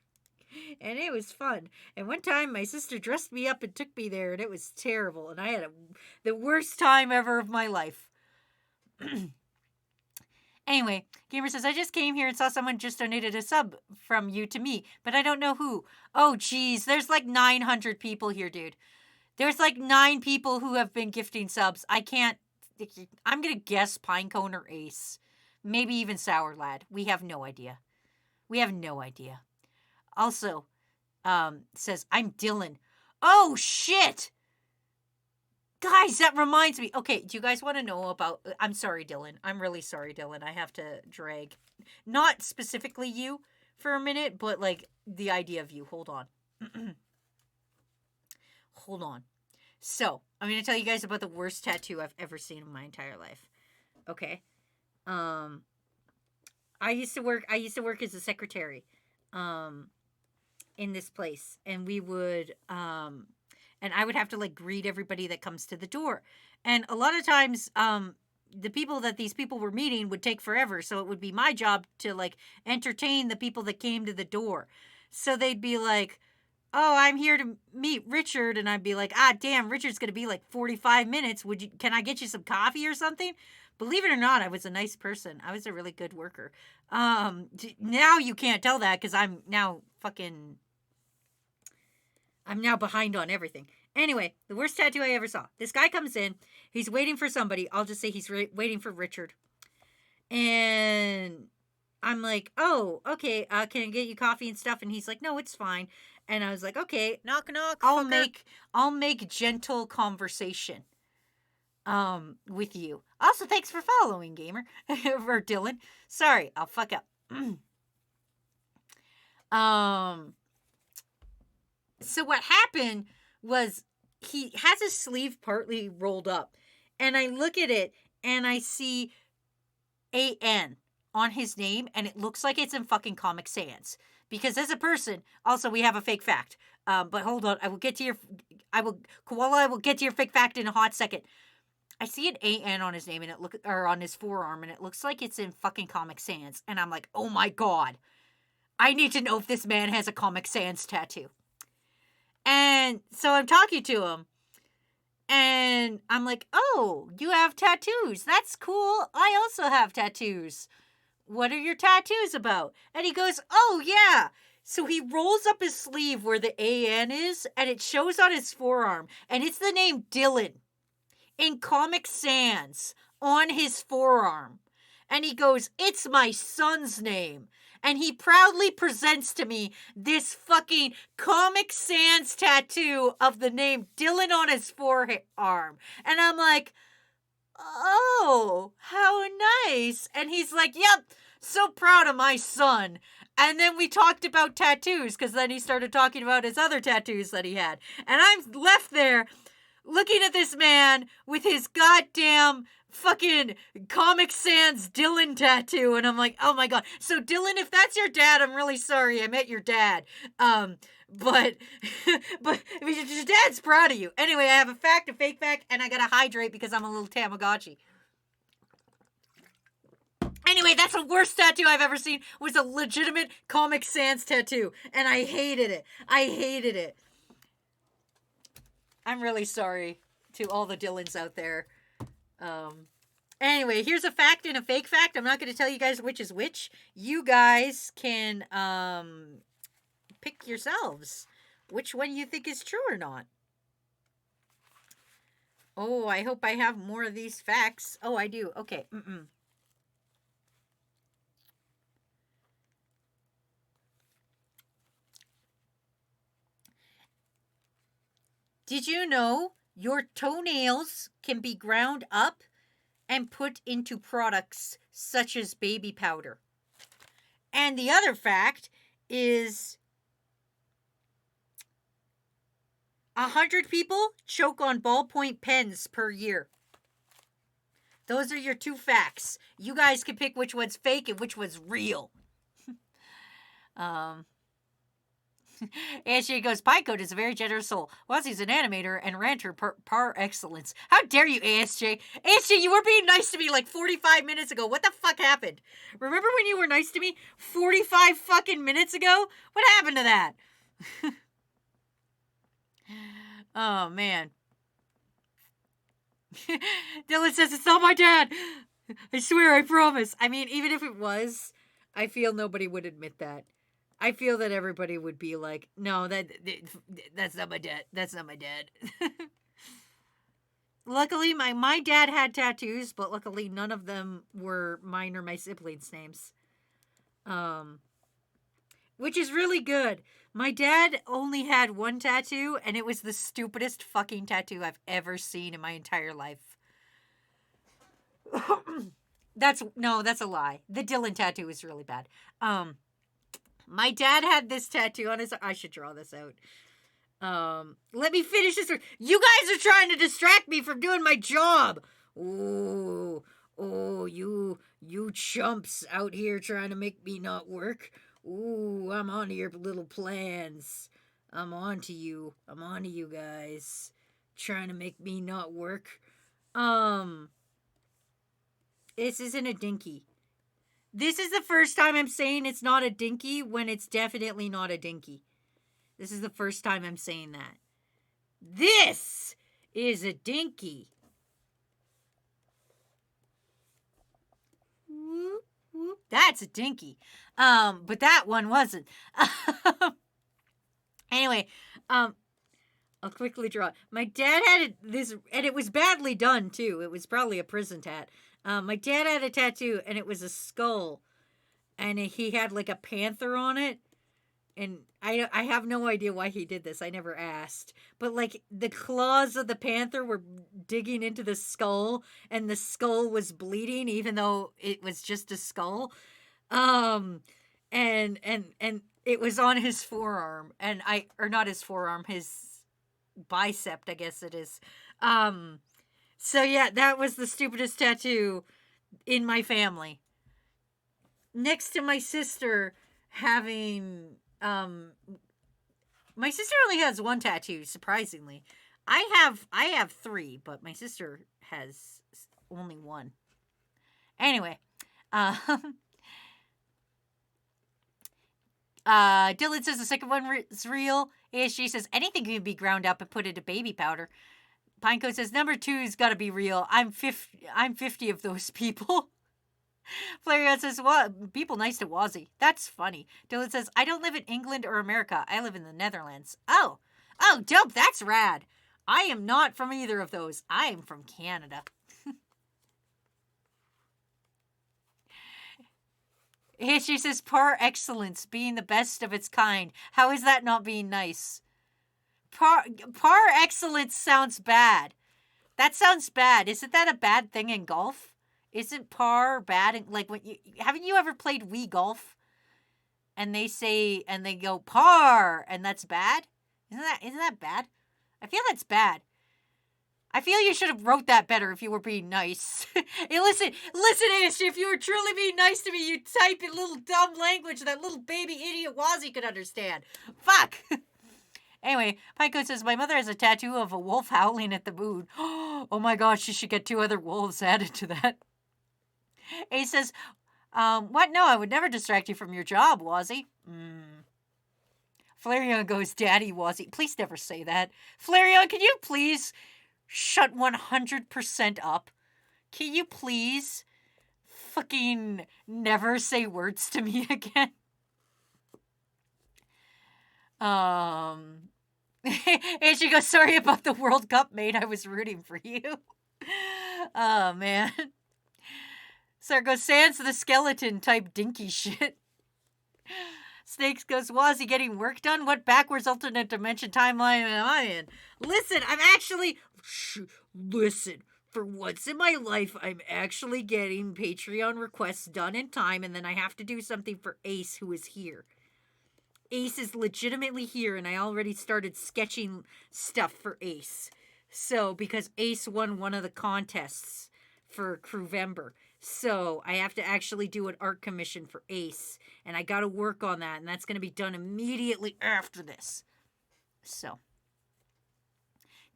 And it was fun. And one time, my sister dressed me up and took me there, and it was terrible. And I had the worst time ever of my life. Anyway, Gamer says, I just came here and saw someone just donated a sub from you to me, but I don't know who. Oh, geez, there's like 900 people here, dude. There's like 9 people who have been gifting subs. I'm going to guess Pinecone or Ace. Maybe even Sour Lad. We have no idea. Also, says, I'm Dylan. Oh, shit! Guys, that reminds me. Okay, do you guys want to know about... I'm sorry, Dylan. I'm really sorry, Dylan. I have to drag. Not specifically you for a minute, but, like, the idea of you. Hold on. Hold on. So, I'm going to tell you guys about the worst tattoo I've ever seen in my entire life. Okay? I used to work as a secretary in this place, and we would and I would have to like greet everybody that comes to the door. And a lot of times the people that these people were meeting would take forever, so it would be my job to like entertain the people that came to the door. So they'd be like, oh, I'm here to meet Richard. And I'd be like, damn, Richard's going to be like 45 minutes. Can I get you some coffee or something? Believe it or not, I was a nice person. I was a really good worker. Now you can't tell that because I'm now behind on everything. Anyway, the worst tattoo I ever saw. This guy comes in. He's waiting for somebody. I'll just say he's waiting for Richard. And I'm like, oh, okay, can I get you coffee and stuff? And he's like, no, it's fine. And I was like, okay, Knock knock. I'll fucker. make gentle conversation with you. Also, thanks for following, gamer. Or Dylan. Sorry, I'll fuck up. So what happened was he has his sleeve partly rolled up, and I look at it and I see AN on his name, and it looks like it's in fucking Comic Sans. Because as a person, also we have a fake fact. But hold on, I will get to your fake fact in a hot second. I see an AN on his name and on his forearm, and it looks like it's in fucking Comic Sans. And I'm like, oh my god, I need to know if this man has a Comic Sans tattoo. And so I'm talking to him, and I'm like, oh, you have tattoos. That's cool. I also have tattoos. What are your tattoos about? And he goes, oh, yeah. So he rolls up his sleeve where the AN is, and it shows on his forearm. And it's the name Dylan in Comic Sans on his forearm. And he goes, it's my son's name. And he proudly presents to me this fucking Comic Sans tattoo of the name Dylan on his forearm. And I'm like, oh, how nice. And he's like, yep, so proud of my son. And then we talked about tattoos, because then he started talking about his other tattoos that he had. And I'm left there looking at this man with his goddamn fucking Comic Sans Dylan tattoo, and I'm like, oh my god. So Dylan, if that's your dad, I'm really sorry. I met your dad. But I mean, your dad's proud of you. Anyway, I have a fact, a fake fact, and I gotta hydrate because I'm a little Tamagotchi. Anyway, that's the worst tattoo I've ever seen. Was a legitimate Comic Sans tattoo, and I hated it. I hated it. I'm really sorry to all the Dylans out there. Anyway, here's a fact and a fake fact. I'm not going to tell you guys which is which. You guys can pick yourselves which one you think is true or not. Oh, I hope I have more of these facts. Oh, I do. Okay. Did you know your toenails can be ground up and put into products such as baby powder? And the other fact is 100 people choke on ballpoint pens per year. Those are your two facts. You guys can pick which one's fake and which one's real. ASJ goes, Pinecode is a very generous soul. Wazzy's an animator and ranter par excellence. How dare you, ASJ? ASJ, you were being nice to me like 45 minutes ago. What the fuck happened? Remember when you were nice to me 45 fucking minutes ago? What happened to that? Oh, man. Dylan says, it's not my dad. I swear, I promise. I mean, even if it was, I feel nobody would admit that. I feel that everybody would be like, no, that's not my dad. That's not my dad. Luckily, my dad had tattoos, but luckily none of them were mine or my siblings' names. Which is really good. My dad only had one tattoo, and it was the stupidest fucking tattoo I've ever seen in my entire life. That's a lie. The Dylan tattoo is really bad. My dad had this tattoo on his... I should draw this out. Let me finish this. You guys are trying to distract me from doing my job. Oh, you chumps out here trying to make me not work. Ooh, I'm on to your little plans. I'm on to you. I'm on to you guys. Trying to make me not work. This isn't a dinky. This is the first time I'm saying it's not a dinky when it's definitely not a dinky. This is the first time I'm saying that. This is a dinky. Whoop, whoop. That's a dinky. But that one wasn't. Anyway, I'll quickly draw it. My dad had this, and it was badly done too. It was probably a prison tat. My dad had a tattoo, and it was a skull. and he had like a panther on it. And I have no idea why he did this. I never asked. But like the claws of the panther were digging into the skull, and the skull was bleeding even though it was just a skull. And it was on his forearm, and or not his forearm, his bicep, I guess it is. So yeah, that was the stupidest tattoo in my family. Next to my sister having my sister only has one tattoo, surprisingly. I have 3, but my sister has only one. Anyway, Dylan says the second one is real. ASG says anything can be ground up and put into baby powder. Pinecoat says number 2's got to be real. I'm 50 of those people. Flareon says, "What people nice to Wazzy? That's funny." Dylan says, "I don't live in England or America. I live in the Netherlands." Oh, dope. That's rad. I am not from either of those. I am from Canada. She says, "Par excellence, being the best of its kind. How is that not being nice?" Par excellence sounds bad. That sounds bad. Isn't that a bad thing in golf? Isn't par bad? Like haven't you ever played Wii Golf? And they go par, and that's bad. Isn't that bad? I feel that's bad. I feel you should have wrote that better if you were being nice. Hey, listen, Ish, if you were truly being nice to me, you'd type in little dumb language that little baby idiot Wazzy could understand. Fuck. Anyway, Pinecoat says, my mother has a tattoo of a wolf howling at the moon. Oh my gosh, she should get 2 other wolves added to that. Ace says, what? No, I would never distract you from your job, Wazzy. Flareon goes, Daddy Wazzy. Please never say that. Flareon, can you please shut 100% up? Can you please fucking never say words to me again? And she goes, sorry about the World Cup, mate. I was rooting for you. Oh, man. Sarah goes, sans the skeleton type dinky shit. Snakes goes, Wazzy getting work done? What backwards alternate dimension timeline am I in? Listen, listen. For once in my life, I'm actually getting Patreon requests done in time, and then I have to do something for Ace, who is here. Ace is legitimately here, and I already started sketching stuff for Ace. So, because Ace won one of the contests for Crewvember. So, I have to actually do an art commission for Ace. And I gotta work on that, and that's gonna be done immediately after this. So.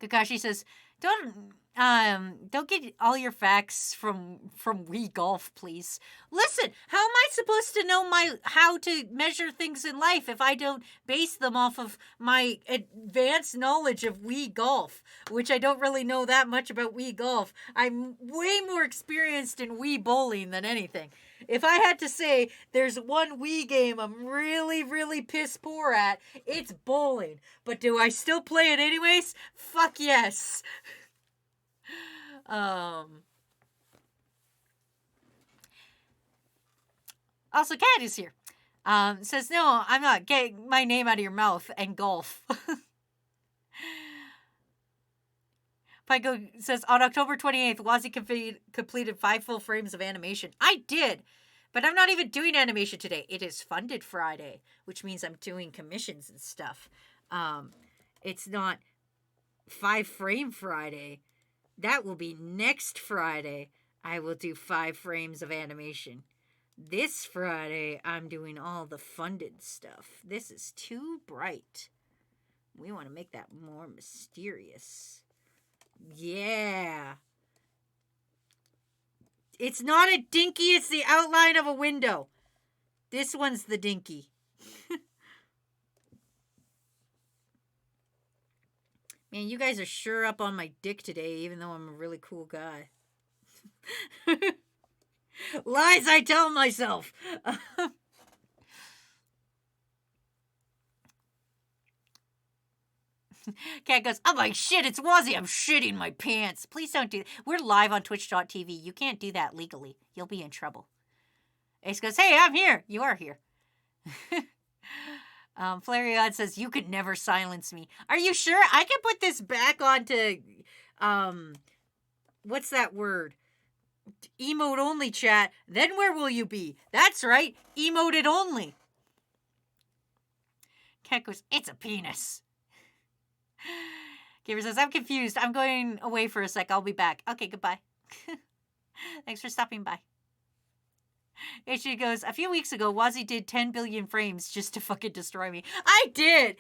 Kakashi says, don't get all your facts from Wii Golf, please. Listen, how am I supposed to know how to measure things in life if I don't base them off of my advanced knowledge of Wii Golf, which I don't really know that much about Wii Golf. I'm way more experienced in Wii Bowling than anything. If I had to say there's one Wii game I'm really, really piss poor at, it's bowling. But do I still play it anyways? Fuck yes. Also, Cat is here. Says, no, I'm not getting my name out of your mouth and golf. Pyko says, on October 28th, Wazzy completed 5 full frames of animation. I did, but I'm not even doing animation today. It is Funded Friday, which means I'm doing commissions and stuff. It's not 5 Frame Friday. That will be next Friday. I will do 5 frames of animation. This Friday, I'm doing all the funded stuff. This is too bright. We want to make that more mysterious. Yeah. It's not a dinky, it's the outline of a window. This one's the dinky. Man, you guys are sure up on my dick today, even though I'm a really cool guy. Lies I tell myself. Cat goes, oh my shit, it's Wazzy. I'm shitting my pants. Please don't do that. We're live on twitch.tv. You can't do that legally. You'll be in trouble. Ace goes, hey, I'm here. You are here. Flareon says, you could never silence me. Are you sure? I can put this back onto, what's that word? Emote only chat. Then where will you be? That's right. Emoted only. Cat goes, it's a penis. Gamer says, I'm confused. I'm going away for a sec. I'll be back. Okay, goodbye. Thanks for stopping by. HG goes, a few weeks ago, Wazzy did 10 billion frames just to fucking destroy me. I did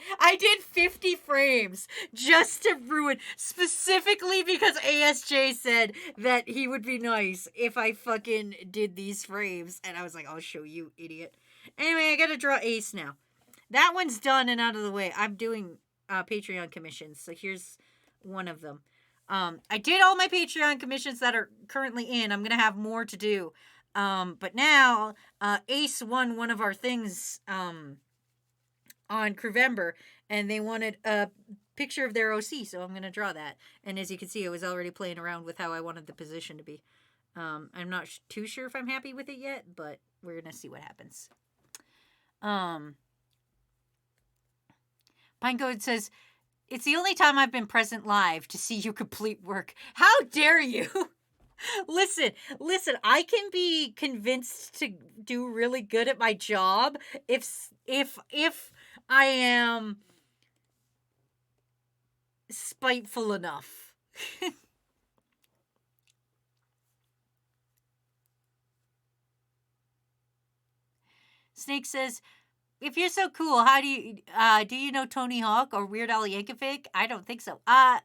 50 frames just to ruin, specifically because ASJ said that he would be nice if I fucking did these frames. And I was like, I'll show you, idiot. Anyway, I gotta draw Ace now. That one's done and out of the way. I'm doing Patreon commissions, so here's one of them. I did all my Patreon commissions that are currently in. I'm gonna have more to do. But now, Ace won one of our things, on Crewvember, and they wanted a picture of their OC, so I'm gonna draw that. And as you can see, I was already playing around with how I wanted the position to be. I'm not too sure if I'm happy with it yet, but we're gonna see what happens. Pinecode says, it's the only time I've been present live to see you complete work. How dare you? Listen, I can be convinced to do really good at my job if I am spiteful enough. Snake says, if you're so cool, how do you know Tony Hawk or Weird Al Yankovic? I don't think so. I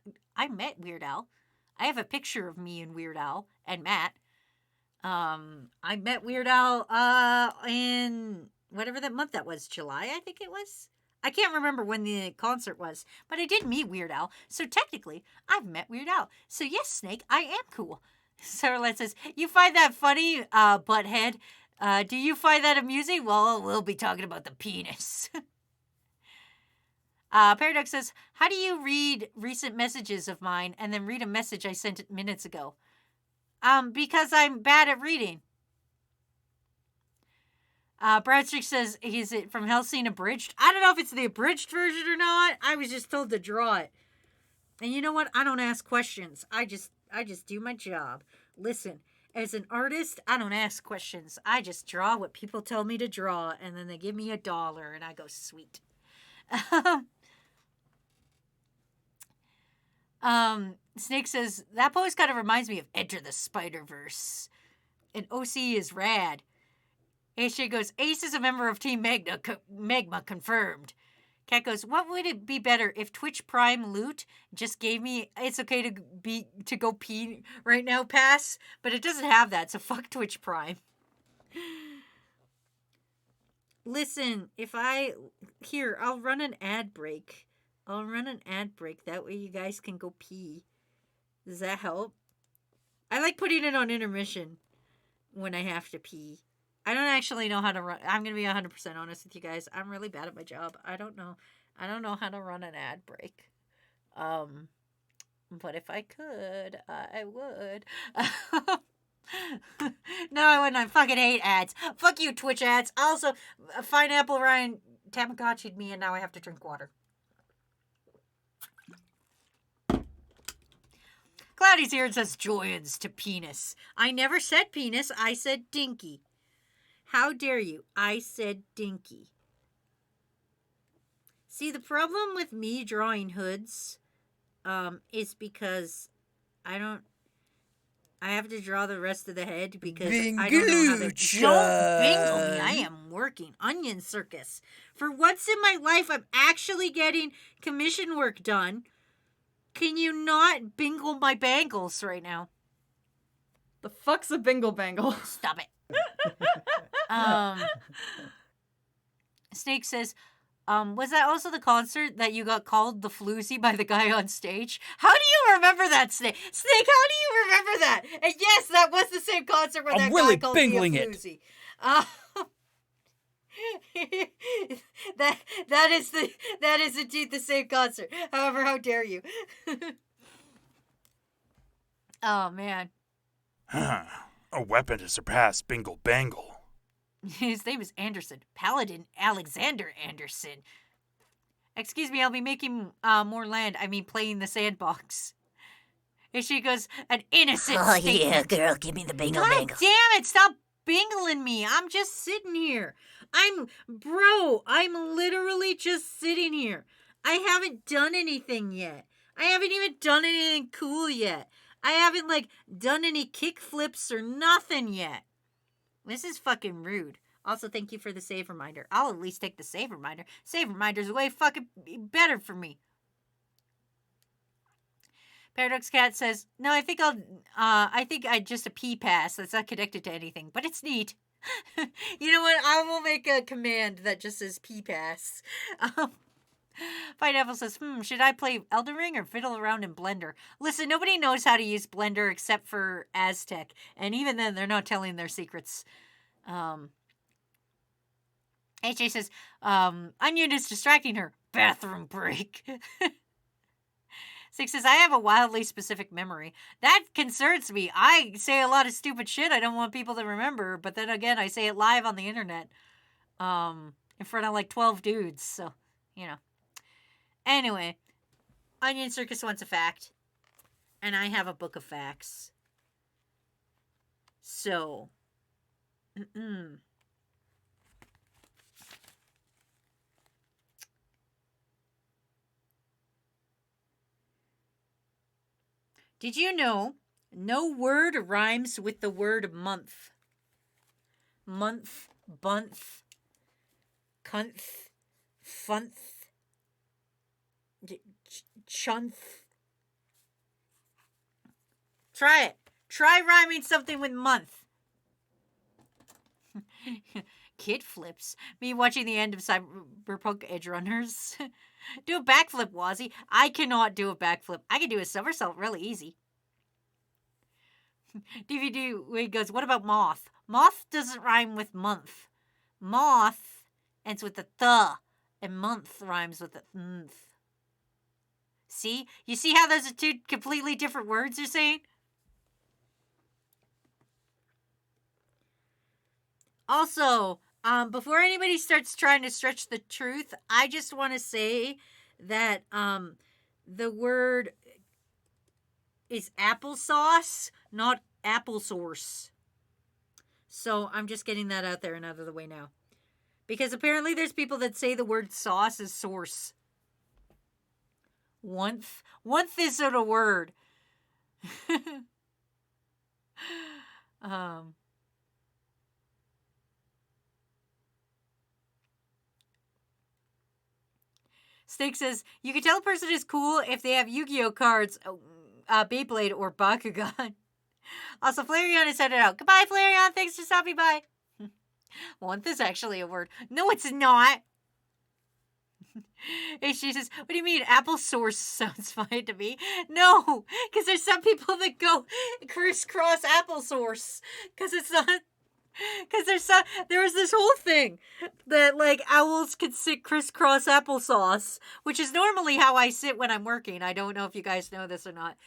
met Weird Al. I have a picture of me and Weird Al and Matt. I met Weird Al in whatever that month that was, July, I think it was. I can't remember when the concert was, but I did meet Weird Al. So technically, I've met Weird Al. So yes, Snake, I am cool. Sarah says, you find that funny, butthead? Do you find that amusing? Well, we'll be talking about the penis. Paradox says, how do you read recent messages of mine and then read a message I sent minutes ago? Because I'm bad at reading. Bradstreak says, is it from Hellsing abridged? I don't know if it's the abridged version or not. I was just told to draw it. And you know what? I don't ask questions. I just do my job. Listen, as an artist, I don't ask questions. I just draw what people tell me to draw, and then they give me $1, and I go, sweet. Snake says, that pose kind of reminds me of Enter the Spider-Verse. And OC is rad. AJ goes, Ace is a member of Team Magma confirmed. Cat goes, what would it be better if Twitch Prime loot just gave me it's okay to go pee right now pass? But it doesn't have that, so fuck Twitch Prime. Listen, I'll run an ad break. That way you guys can go pee. Does that help? I like putting it on intermission when I have to pee. I don't actually know how to run. I'm going to be 100% honest with you guys. I'm really bad at my job. I don't know how to run an ad break. But if I could, I would. No, I wouldn't. I fucking hate ads. Fuck you, Twitch ads. Also, Pineapple Ryan Tamagotchi'd me and now I have to drink water. Cloudy's here and says, joins to penis. I never said penis. I said dinky. How dare you? I said dinky. See, the problem with me drawing hoods is because I have to draw the rest of the head because I don't know how to... Don't bingle me. I am working. Onion Circus. For once in my life, I'm actually getting commission work done. Can you not bingle my bangles right now? The fuck's a bingle bangle? Stop it. Snake says, was that also the concert that you got called the floozy by the guy on stage? How do you remember that, Snake? Snake, how do you remember that? And yes, that was the same concert where that guy called me a floozy. That is indeed the same concert. However, how dare you? Oh man. A weapon to surpass Bingle Bangle. His name is Anderson. Paladin Alexander Anderson. Excuse me, I'll be making more land. I mean, playing the sandbox. And she goes, an innocent Oh, statement. yeah, girl, give me the bingle God bangle. damn it, stop bingling me. I'm just sitting here. I'm literally just sitting here. I haven't done anything yet. I haven't even done anything cool yet. I haven't, done any kick flips or nothing yet. This is fucking rude. Also, thank you for the save reminder. I'll at least take the save reminder. Save reminder's way fucking better for me. Paradox Cat says, no, I think I just a P pass that's not connected to anything, but it's neat. You know what? I will make a command that just says P pass. Pineapple says, should I play Elden Ring or fiddle around in Blender? Listen, nobody knows how to use Blender except for Aztec, and even then, they're not telling their secrets. AJ says, Onion is distracting her. Bathroom break. Six says, I have a wildly specific memory. That concerns me. I say a lot of stupid shit I don't want people to remember, but then again, I say it live on the internet. In front of 12 dudes, so, you know. Anyway, Onion Circus wants a fact, and I have a book of facts. So, Did you know no word rhymes with the word month? Month, bunth, cunth, funth, chunth. Try it. Try rhyming something with month. Kid flips. Me watching the end of Cyberpunk Edge Runners. Do a backflip, Wazzy. I cannot do a backflip. I can do a somersault really easy. DVD Wade goes, what about moth? Moth doesn't rhyme with month. Moth ends with the th, and month rhymes with the nth. See? You see how those are two completely different words you're saying? Also, before anybody starts trying to stretch the truth, I just want to say that the word is applesauce, not applesauce. So I'm just getting that out there and out of the way now. Because apparently there's people that say the word sauce is source. Onth isn't a word. Steak says, you can tell a person is cool if they have Yu-Gi-Oh cards, Beyblade, or Bakugan. Also, Flareon is headed out. Goodbye, Flareon. Thanks for stopping by. Month is actually a word. No, it's not. And she says, what do you mean? Apple source sounds fine to me. No, because there's some people that go crisscross applesauce. Because it's not... Because there was this whole thing that, owls could sit crisscross applesauce, which is normally how I sit when I'm working. I don't know if you guys know this or not.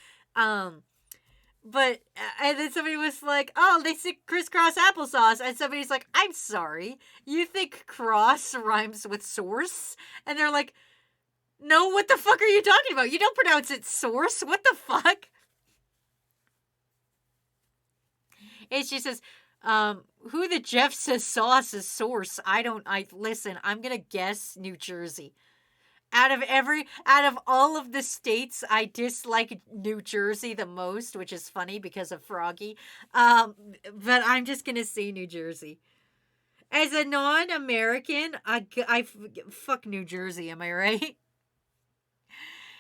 But, and then somebody was like, oh, they sit crisscross applesauce. And somebody's like, I'm sorry, you think cross rhymes with source? And they're like, no, what the fuck are you talking about? You don't pronounce it source. What the fuck? And she says, who the Jeff says sauce is source? Listen, I'm gonna guess New Jersey. Out of all of the states, I dislike New Jersey the most, which is funny because of Froggy. But I'm just gonna say New Jersey. As a non-American, I fuck New Jersey, am I right?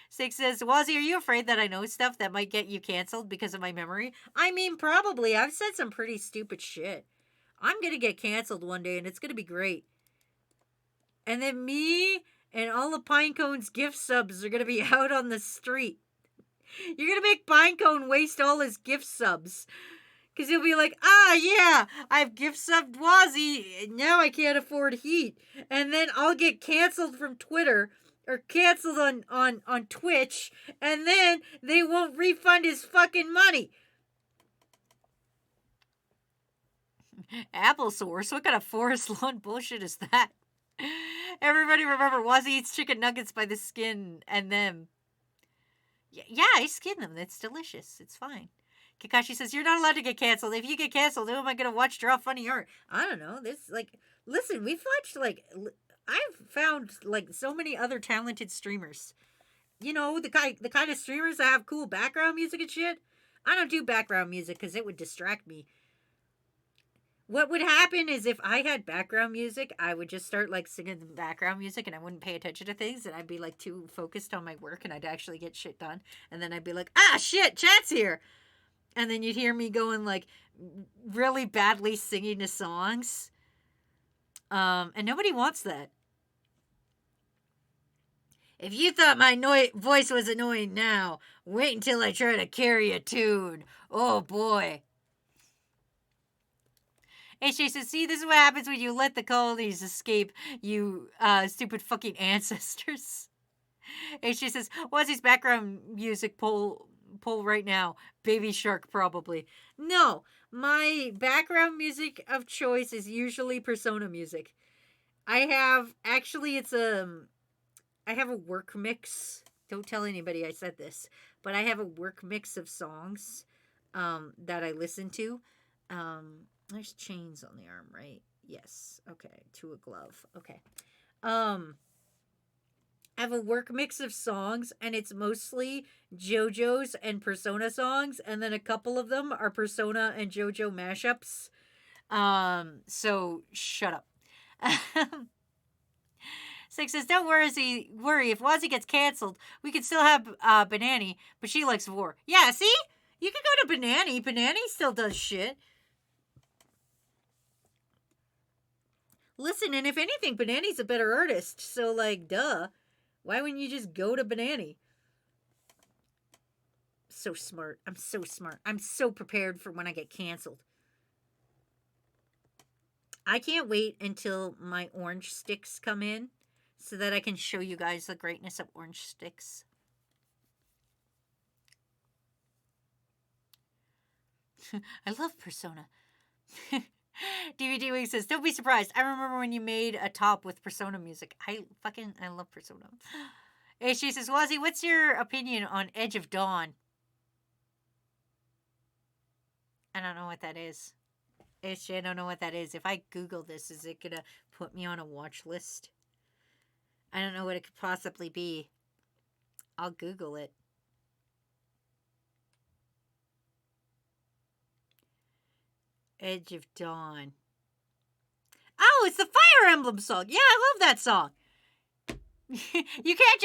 Six says, Wazzy, are you afraid that I know stuff that might get you canceled because of my memory? I mean, probably. I've said some pretty stupid shit. I'm gonna get canceled one day, and it's gonna be great. And then me and all of Pinecone's gift subs are gonna be out on the street. You're gonna make Pinecone waste all his gift subs. Because he'll be like, yeah, I've gift subbed Wazzy, and now I can't afford heat. And then I'll get canceled from Twitter, or canceled on Twitch, and then they won't refund his fucking money. Applesauce? What kind of forest lawn bullshit is that? Everybody remember Wazzy eats chicken nuggets by the skin and them. Yeah, I skin them. It's delicious. It's fine. Kakashi says, you're not allowed to get canceled. If you get canceled, who am I going to watch draw funny art? I don't know. This, like, listen, we've watched, like, I've found, like, so many other talented streamers. You know, the kind of streamers that have cool background music and shit. I don't do background music because it would distract me. What would happen is if I had background music, I would just start like singing the background music and I wouldn't pay attention to things and I'd be like too focused on my work and I'd actually get shit done. And then I'd be like, ah, shit, chat's here. And then you'd hear me going like really badly singing the songs. And nobody wants that. If you thought my voice was annoying now, wait until I try to carry a tune. Oh boy. HJ says, see, this is what happens when you let the colonies escape, you stupid fucking ancestors. HJ says, what's his background music poll right now? Baby Shark, probably. No, my background music of choice is usually Persona music. I have a work mix. Don't tell anybody I said this, but I have a work mix of songs that I listen to. There's chains on the arm, right? Yes. Okay. To a glove. Okay. I have a work mix of songs, and it's mostly JoJo's and Persona songs, and then a couple of them are Persona and JoJo mashups. So shut up. Six says, don't worry if Wazzy gets canceled, we can still have Banani, but she likes war. Yeah, see? You can go to Banani. Banani still does shit. Listen, and if anything, Banani's a better artist, so, like, duh. Why wouldn't you just go to Banani? So smart. I'm so smart. I'm so prepared for when I get canceled. I can't wait until my orange sticks come in so that I can show you guys the greatness of orange sticks. I love Persona. DVD Week says, don't be surprised. I remember when you made a top with Persona music. I love Persona. HG says, Wazzy, what's your opinion on Edge of Dawn? I don't know what that is. HG, I don't know what that is. If I Google this, is it going to put me on a watch list? I don't know what it could possibly be. I'll Google it. Edge of Dawn. Oh, it's the Fire Emblem song. Yeah, I love that song. You can't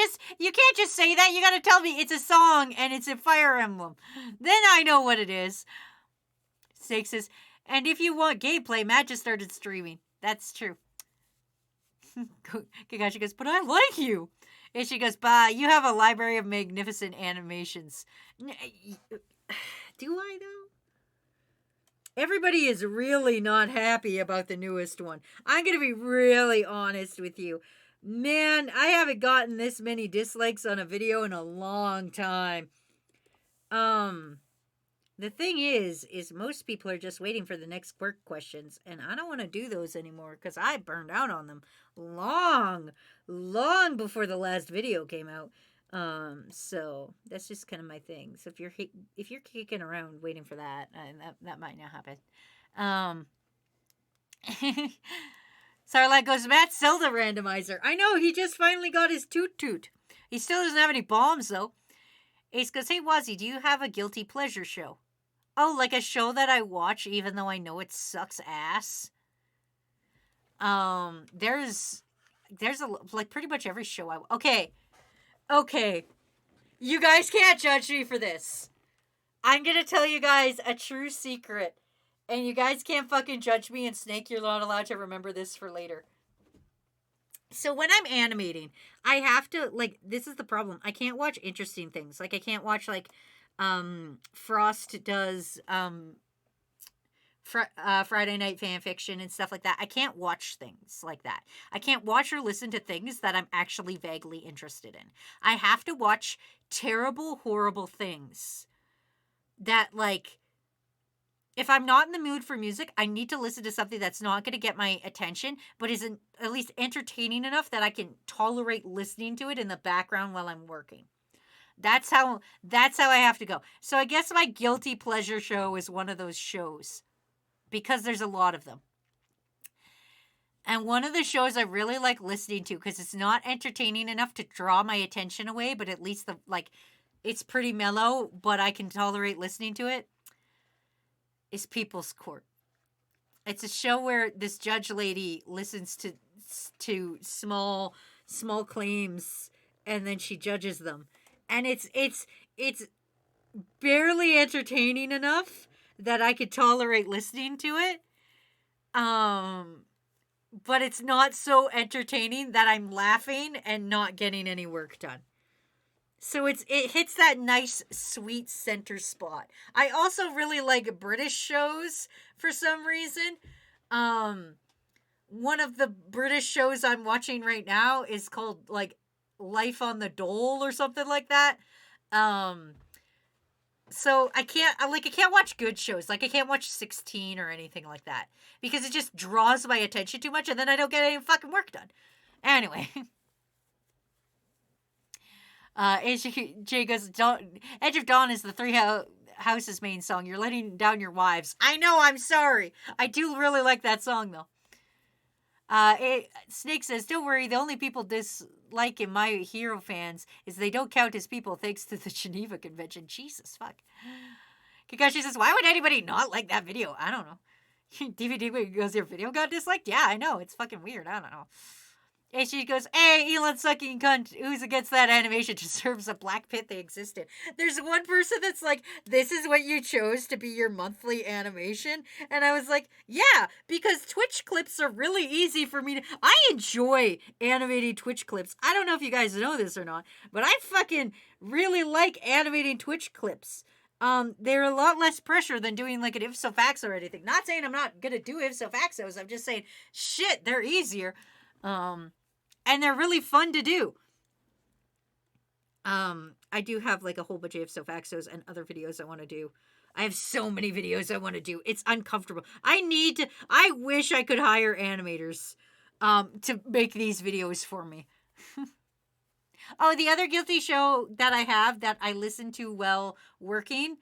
just say that. You gotta tell me it's a song and it's a Fire Emblem. Then I know what it is. Snake says, and if you want gameplay, Matt just started streaming. That's true. Kakashi goes, but I like you. And she goes, bye, you have a library of magnificent animations. Do I, though? Everybody is really not happy about the newest one. I'm going to be really honest with you. Man, I haven't gotten this many dislikes on a video in a long time. The thing is most people are just waiting for the next quirk questions, and I don't want to do those anymore because I burned out on them long before the last video came out. So that's just kind of my thing. So if you're kicking around waiting for that, that might not happen. Sarlacc goes, Matt Zelda randomizer. I know, he just finally got his toot. He still doesn't have any bombs though. Ace goes, hey Wazzy, do you have a guilty pleasure show? Oh, like a show that I watch even though I know it sucks ass? There's like pretty much every show Okay. You guys can't judge me for this. I'm gonna tell you guys a true secret. And you guys can't fucking judge me, and Snake, you're not allowed to remember this for later. So when I'm animating, I have to, like, this is the problem. I can't watch interesting things. Like, I can't watch, like, Frost does, Friday Night Fan Fiction and stuff like that. I can't watch things like that. I can't watch or listen to things that I'm actually vaguely interested in. I have to watch terrible, horrible things that, like, if I'm not in the mood for music, I need to listen to something that's not going to get my attention, but isn't at least entertaining enough that I can tolerate listening to it in the background while I'm working. That's how I have to go. So I guess my guilty pleasure show is one of those shows because there's a lot of them. And one of the shows I really like listening to because it's not entertaining enough to draw my attention away, but at least it's pretty mellow, but I can tolerate listening to it, is People's Court. It's a show where this judge lady listens to small claims and then she judges them. And it's barely entertaining enough that I could tolerate listening to it. But it's not so entertaining that I'm laughing and not getting any work done. So it hits that nice, sweet center spot. I also really like British shows for some reason. One of the British shows I'm watching right now is called like Life on the Dole or something like that. So I can't watch good shows. Like I can't watch 16 or anything like that because it just draws my attention too much and then I don't get any fucking work done. Anyway. AJ goes, Edge of Dawn is the Three Houses main song. You're letting down your wives. I know, I'm sorry. I do really like that song, though. Snake says, don't worry, the only people dislike in My Hero fans is they don't count as people thanks to the Geneva Convention. Jesus, fuck. Kakashi says, why would anybody not like that video? I don't know. DVD goes, your video got disliked? Yeah, I know. It's fucking weird. I don't know. And she goes, hey, Elon sucking cunt, who's against that animation deserves a black pit they existed. There's one person that's like, this is what you chose to be your monthly animation. And I was like, yeah, because Twitch clips are really easy for me to... I enjoy animating Twitch clips. I don't know if you guys know this or not, but I fucking really like animating Twitch clips. They're a lot less pressure than doing like an ipso facto or anything. Not saying I'm not gonna do ipso factos. I'm just saying, shit, they're easier. And they're really fun to do. I do have like a whole bunch of ipso factos and other videos I want to do. I have so many videos I want to do. It's uncomfortable. I wish I could hire animators to make these videos for me. Oh, the other guilty show that I have that I listen to while working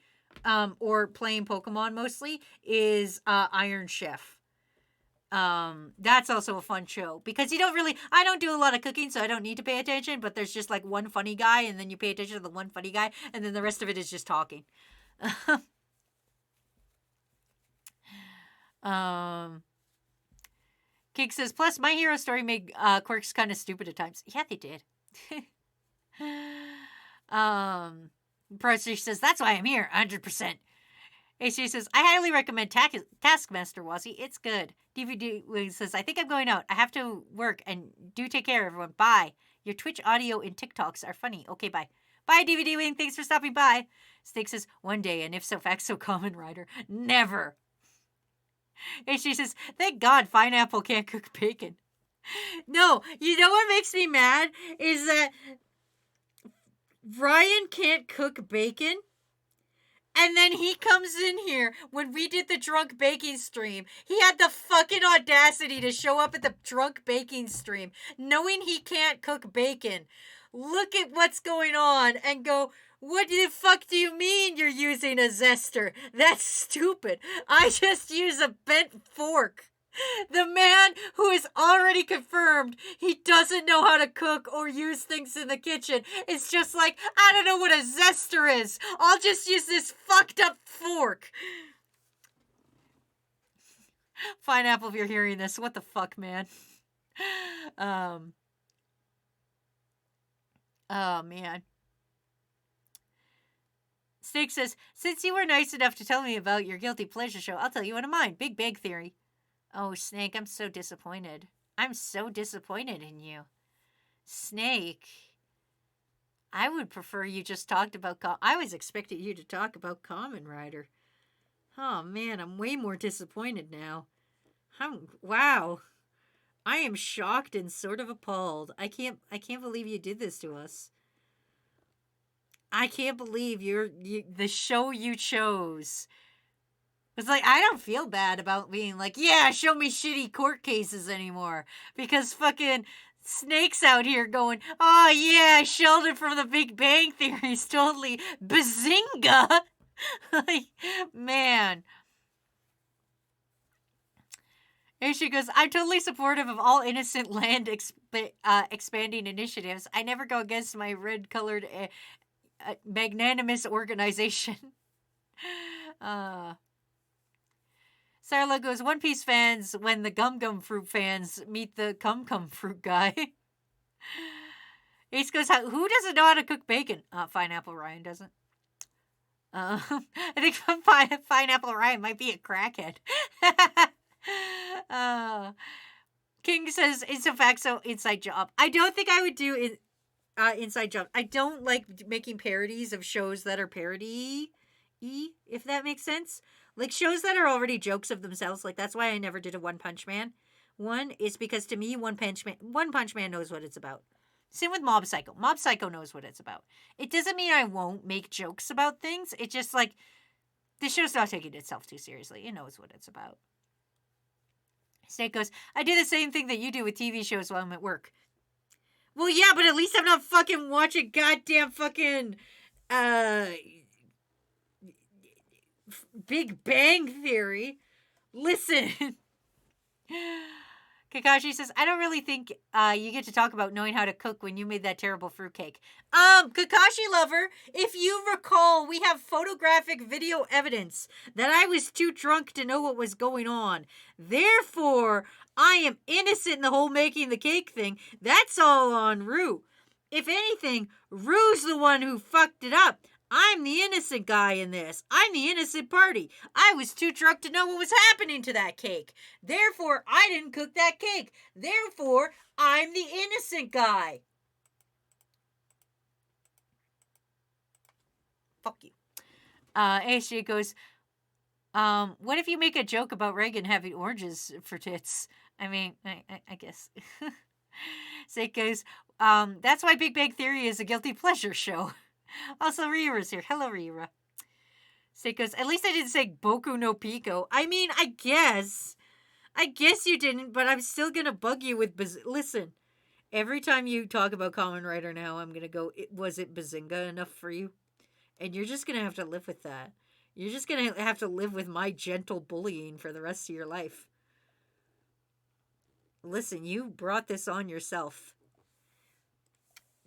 or playing Pokemon mostly is Iron Chef. That's also a fun show because I don't do a lot of cooking, so I don't need to pay attention, but there's just like one funny guy and then you pay attention to the one funny guy and then the rest of it is just talking. Kik says, plus My Hero Story made quirks kind of stupid at times. Yeah, they did. Pressure says, that's why I'm here, 100%. AC says, I highly recommend Taskmaster, Wazzy. It's good. DVD says, I think I'm going out. I have to work, and do take care, everyone. Bye. Your Twitch audio and TikToks are funny. Okay, bye. Bye, DVD Wing. Thanks for stopping by. Steak says, one day, and if so facto Common Rider. Never. AC says, thank God Pineapple can't cook bacon. No, you know what makes me mad is that Ryan can't cook bacon. And then he comes in here when we did the drunk baking stream. He had the fucking audacity to show up at the drunk baking stream knowing he can't cook bacon. Look at what's going on and go, what the fuck do you mean you're using a zester? That's stupid. I just use a bent fork. The man who is already confirmed he doesn't know how to cook or use things in the kitchen is just like, I don't know what a zester is. I'll just use this fucked up fork. Pineapple, if you're hearing this, what the fuck, man? Oh, man. Steak says, since you were nice enough to tell me about your guilty pleasure show, I'll tell you one of mine. Big Bang Theory. Oh, Snake, I'm so disappointed. I'm so disappointed in you. Snake, I would prefer you just talked about... I was expecting you to talk about Kamen Rider. Oh, man, I'm way more disappointed now. Wow. I am shocked and sort of appalled. I can't believe you did this to us. I can't believe the show you chose It's like, I don't feel bad about being like, yeah, show me shitty court cases anymore. Because fucking Snake's out here going, oh yeah, Sheldon from the Big Bang Theory is totally bazinga. Like, man. And she goes, I'm totally supportive of all innocent land expanding initiatives. I never go against my red-colored magnanimous organization. Sarla goes, One Piece fans when the Gum Gum Fruit fans meet the Cum Cum Fruit guy. Ace goes, who doesn't know how to cook bacon? Pineapple Ryan doesn't. I think Pineapple Ryan might be a crackhead. King says, it's a fact, so inside job. I don't think I would do it. Inside job. I don't like making parodies of shows that are parody-y, if that makes sense. Like shows that are already jokes of themselves. Like that's why I never did a One Punch Man. One is because to me, One Punch Man knows what it's about. Same with Mob Psycho. Mob Psycho knows what it's about. It doesn't mean I won't make jokes about things. It's just like this show's not taking itself too seriously. It knows what it's about. Snake goes, I do the same thing that you do with TV shows while I'm at work. Well, yeah, but at least I'm not fucking watching goddamn fucking, Big Bang Theory. Listen. Kakashi says, I don't really think you get to talk about knowing how to cook when you made that terrible fruitcake. Kakashi lover, if you recall, we have photographic video evidence that I was too drunk to know what was going on. Therefore, I am innocent in the whole making the cake thing. That's all on Rue. If anything, Rue's the one who fucked it up. I'm the innocent guy in this. I'm the innocent party. I was too drunk to know what was happening to that cake. Therefore, I didn't cook that cake. Therefore, I'm the innocent guy. Fuck you. ASJ goes, what if you make a joke about Reagan having oranges for tits? I mean, I guess. Sake goes, that's why Big Bang Theory is a guilty pleasure show. Also, Rira's here. Hello, Rira. Sake goes, at least I didn't say Boku no Pico. I mean, I guess you didn't, but I'm still gonna bug you with listen, every time you talk about Kamen Rider now, I'm gonna go, was it Bazinga enough for you? And you're just gonna have to live with that. You're just gonna have to live with my gentle bullying for the rest of your life. Listen, you brought this on yourself.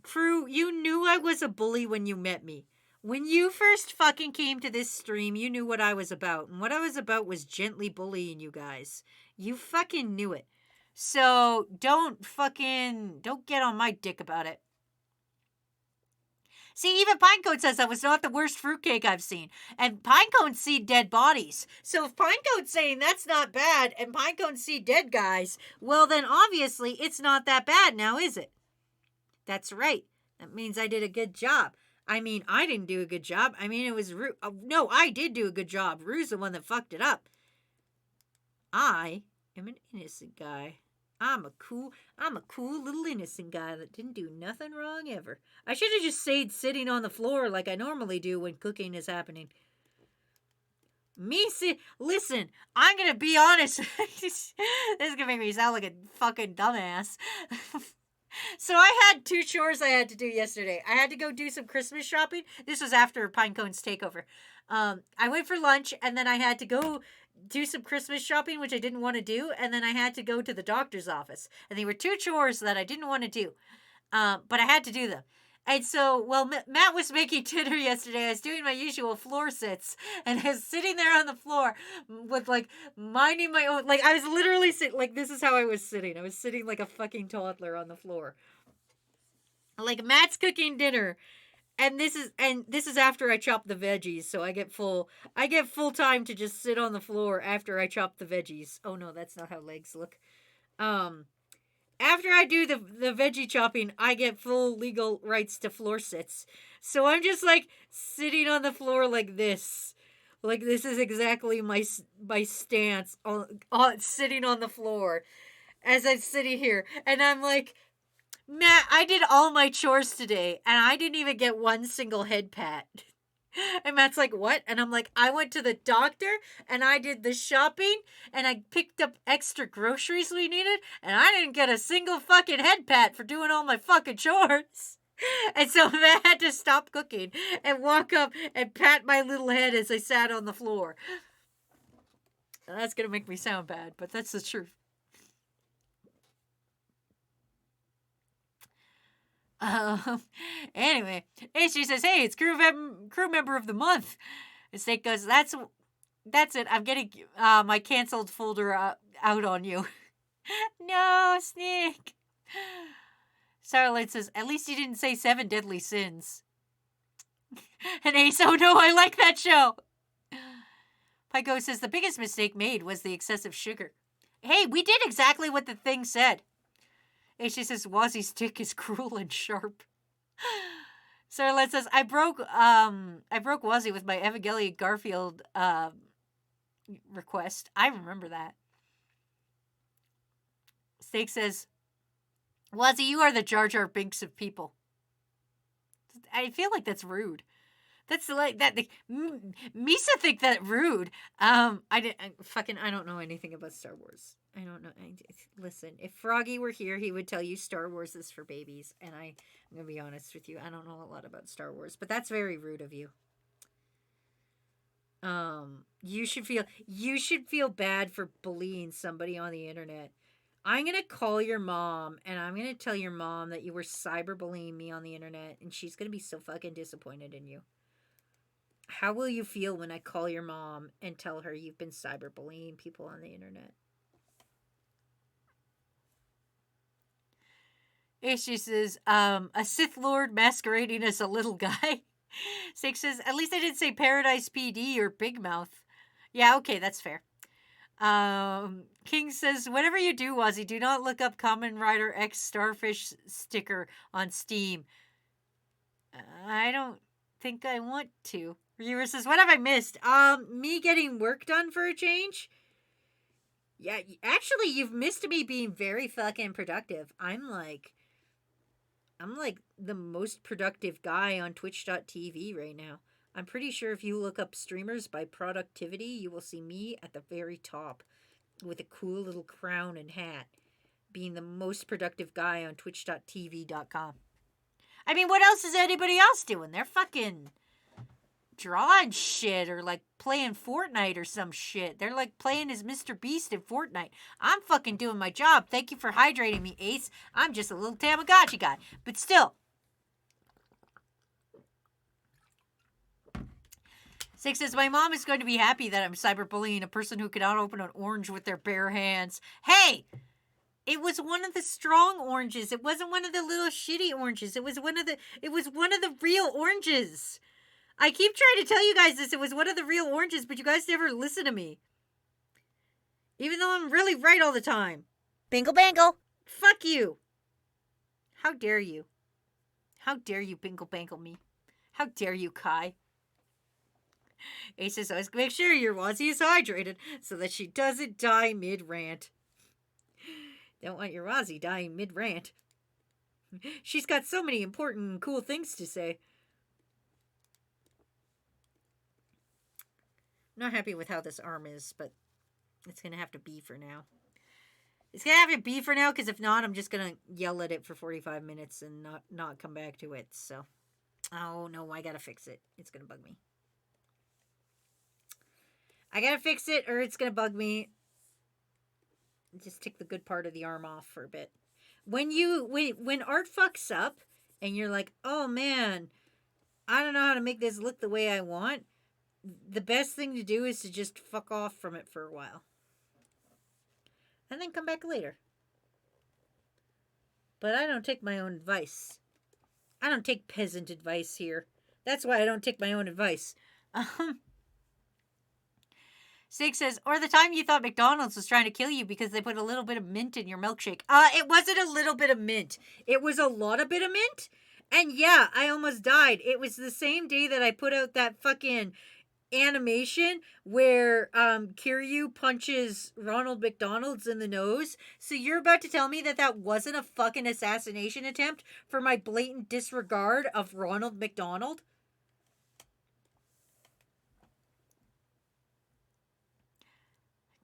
Crew, you knew I was a bully when you met me. When you first fucking came to this stream, you knew what I was about. And what I was about was gently bullying you guys. You fucking knew it. So don't get on my dick about it. See, even Pinecone says that was not the worst fruitcake I've seen. And Pinecone's seen dead bodies. So if Pinecone's saying that's not bad and Pinecone's see dead guys, well then obviously it's not that bad now, is it? That's right. That means I did a good job. I mean, I didn't do a good job. I mean, it was Rue. No, I did do a good job. Rue's the one that fucked it up. I am an innocent guy. I'm a cool little innocent guy that didn't do nothing wrong ever. I should have just stayed sitting on the floor like I normally do when cooking is happening. Listen, I'm gonna be honest. This is gonna make me sound like a fucking dumbass. So I had 2 chores I had to do yesterday. I had to go do some Christmas shopping. This was after Pinecone's takeover. I went for lunch, and then I had to go do some Christmas shopping, which I didn't want to do, and then I had to go to the doctor's office. And they were 2 chores that I didn't want to do, but I had to do them. And so, well, Matt was making dinner yesterday. I was doing my usual floor sits, and I was sitting there on the floor with, like, minding my own, like, I was literally sitting, like, this is how I was sitting. I was sitting like a fucking toddler on the floor. Like, Matt's cooking dinner, and this is after I chop the veggies, so I get full time to just sit on the floor after I chop the veggies. Oh, no, that's not how legs look. After I do the veggie chopping, I get full legal rights to floor sits. So I'm just like sitting on the floor like this. Like this is exactly my stance on sitting on the floor as I'm sitting here. And I'm like, Matt, I did all my chores today and I didn't even get one single head pat. And Matt's like, what? And I'm like, I went to the doctor and I did the shopping and I picked up extra groceries we needed and I didn't get a single fucking head pat for doing all my fucking chores. And so Matt had to stop cooking and walk up and pat my little head as I sat on the floor. And that's going to make me sound bad, but that's the truth. Anyway, and she says, "Hey, it's crew member of the month." And Snake goes, "That's it. I'm getting my canceled folder out on you." No, Snake. Starlight says, "At least you didn't say 7 deadly sins." And Ace, "Oh no, I like that show." Pyko says, "The biggest mistake made was the excessive sugar." Hey, we did exactly what the thing said. And she says, "Wazzy's dick is cruel and sharp." Starlet says, I broke Wazzy with my Evangelion Garfield request. I remember that. Snake says, "Wazzy, you are the Jar Jar Binks of people." I feel like that's rude. That's like that. Misa think that rude. I don't know anything about Star Wars. I don't know. Listen, if Froggy were here, he would tell you Star Wars is for babies. And I'm gonna be honest with you. I don't know a lot about Star Wars, but that's very rude of you. You should feel bad for bullying somebody on the internet. I'm going to call your mom and I'm going to tell your mom that you were cyberbullying me on the internet and she's going to be so fucking disappointed in you. How will you feel when I call your mom and tell her you've been cyberbullying people on the internet? She says, a Sith Lord masquerading as a little guy. Six says, "At least I didn't say Paradise PD or Big Mouth." Yeah, okay, that's fair. King says, "Whatever you do, Wazzy, do not look up Kamen Rider X Starfish sticker on Steam." I don't think I want to. Reviewer says, "What have I missed?" Me getting work done for a change? Yeah, actually, you've missed me being very fucking productive. I'm like the most productive guy on Twitch.tv right now. I'm pretty sure if you look up streamers by productivity, you will see me at the very top with a cool little crown and hat, being the most productive guy on Twitch.tv.com. I mean, what else is anybody else doing? They're fucking drawing shit or like playing Fortnite or some shit. They're like playing as Mr. Beast in Fortnite. I'm fucking doing my job. Thank you for hydrating me, Ace. I'm just a little Tamagotchi guy. But still. Six says, "My mom is going to be happy that I'm cyberbullying a person who cannot open an orange with their bare hands." Hey! It was one of the strong oranges. It wasn't one of the little shitty oranges. It was one of the real oranges. I keep trying to tell you guys this. It was one of the real oranges, but you guys never listen to me. Even though I'm really right all the time. Bingle bangle. Fuck you. How dare you? How dare you bingle bangle me? How dare you, Kai? Ace says, "Always make sure your Wazzy is hydrated so that she doesn't die mid-rant." Don't want your Wazzy dying mid-rant. She's got so many important and cool things to say. I'm not happy with how this arm is, but it's going to have to be for now. It's going to have to be for now, because if not, I'm just going to yell at it for 45 minutes and not come back to it. So, oh no, I got to fix it. It's going to bug me. I got to fix it or it's going to bug me. Just take the good part of the arm off for a bit. When art fucks up and you're like, "Oh man, I don't know how to make this look the way I want," the best thing to do is to just fuck off from it for a while. And then come back later. But I don't take my own advice. I don't take peasant advice here. That's why I don't take my own advice. Sig says, "Or the time you thought McDonald's was trying to kill you because they put a little bit of mint in your milkshake." It wasn't a little bit of mint. It was a lot of bit of mint. And yeah, I almost died. It was the same day that I put out that fucking animation where Kiryu punches Ronald McDonald's in the nose. So you're about to tell me that wasn't a fucking assassination attempt for my blatant disregard of Ronald McDonald?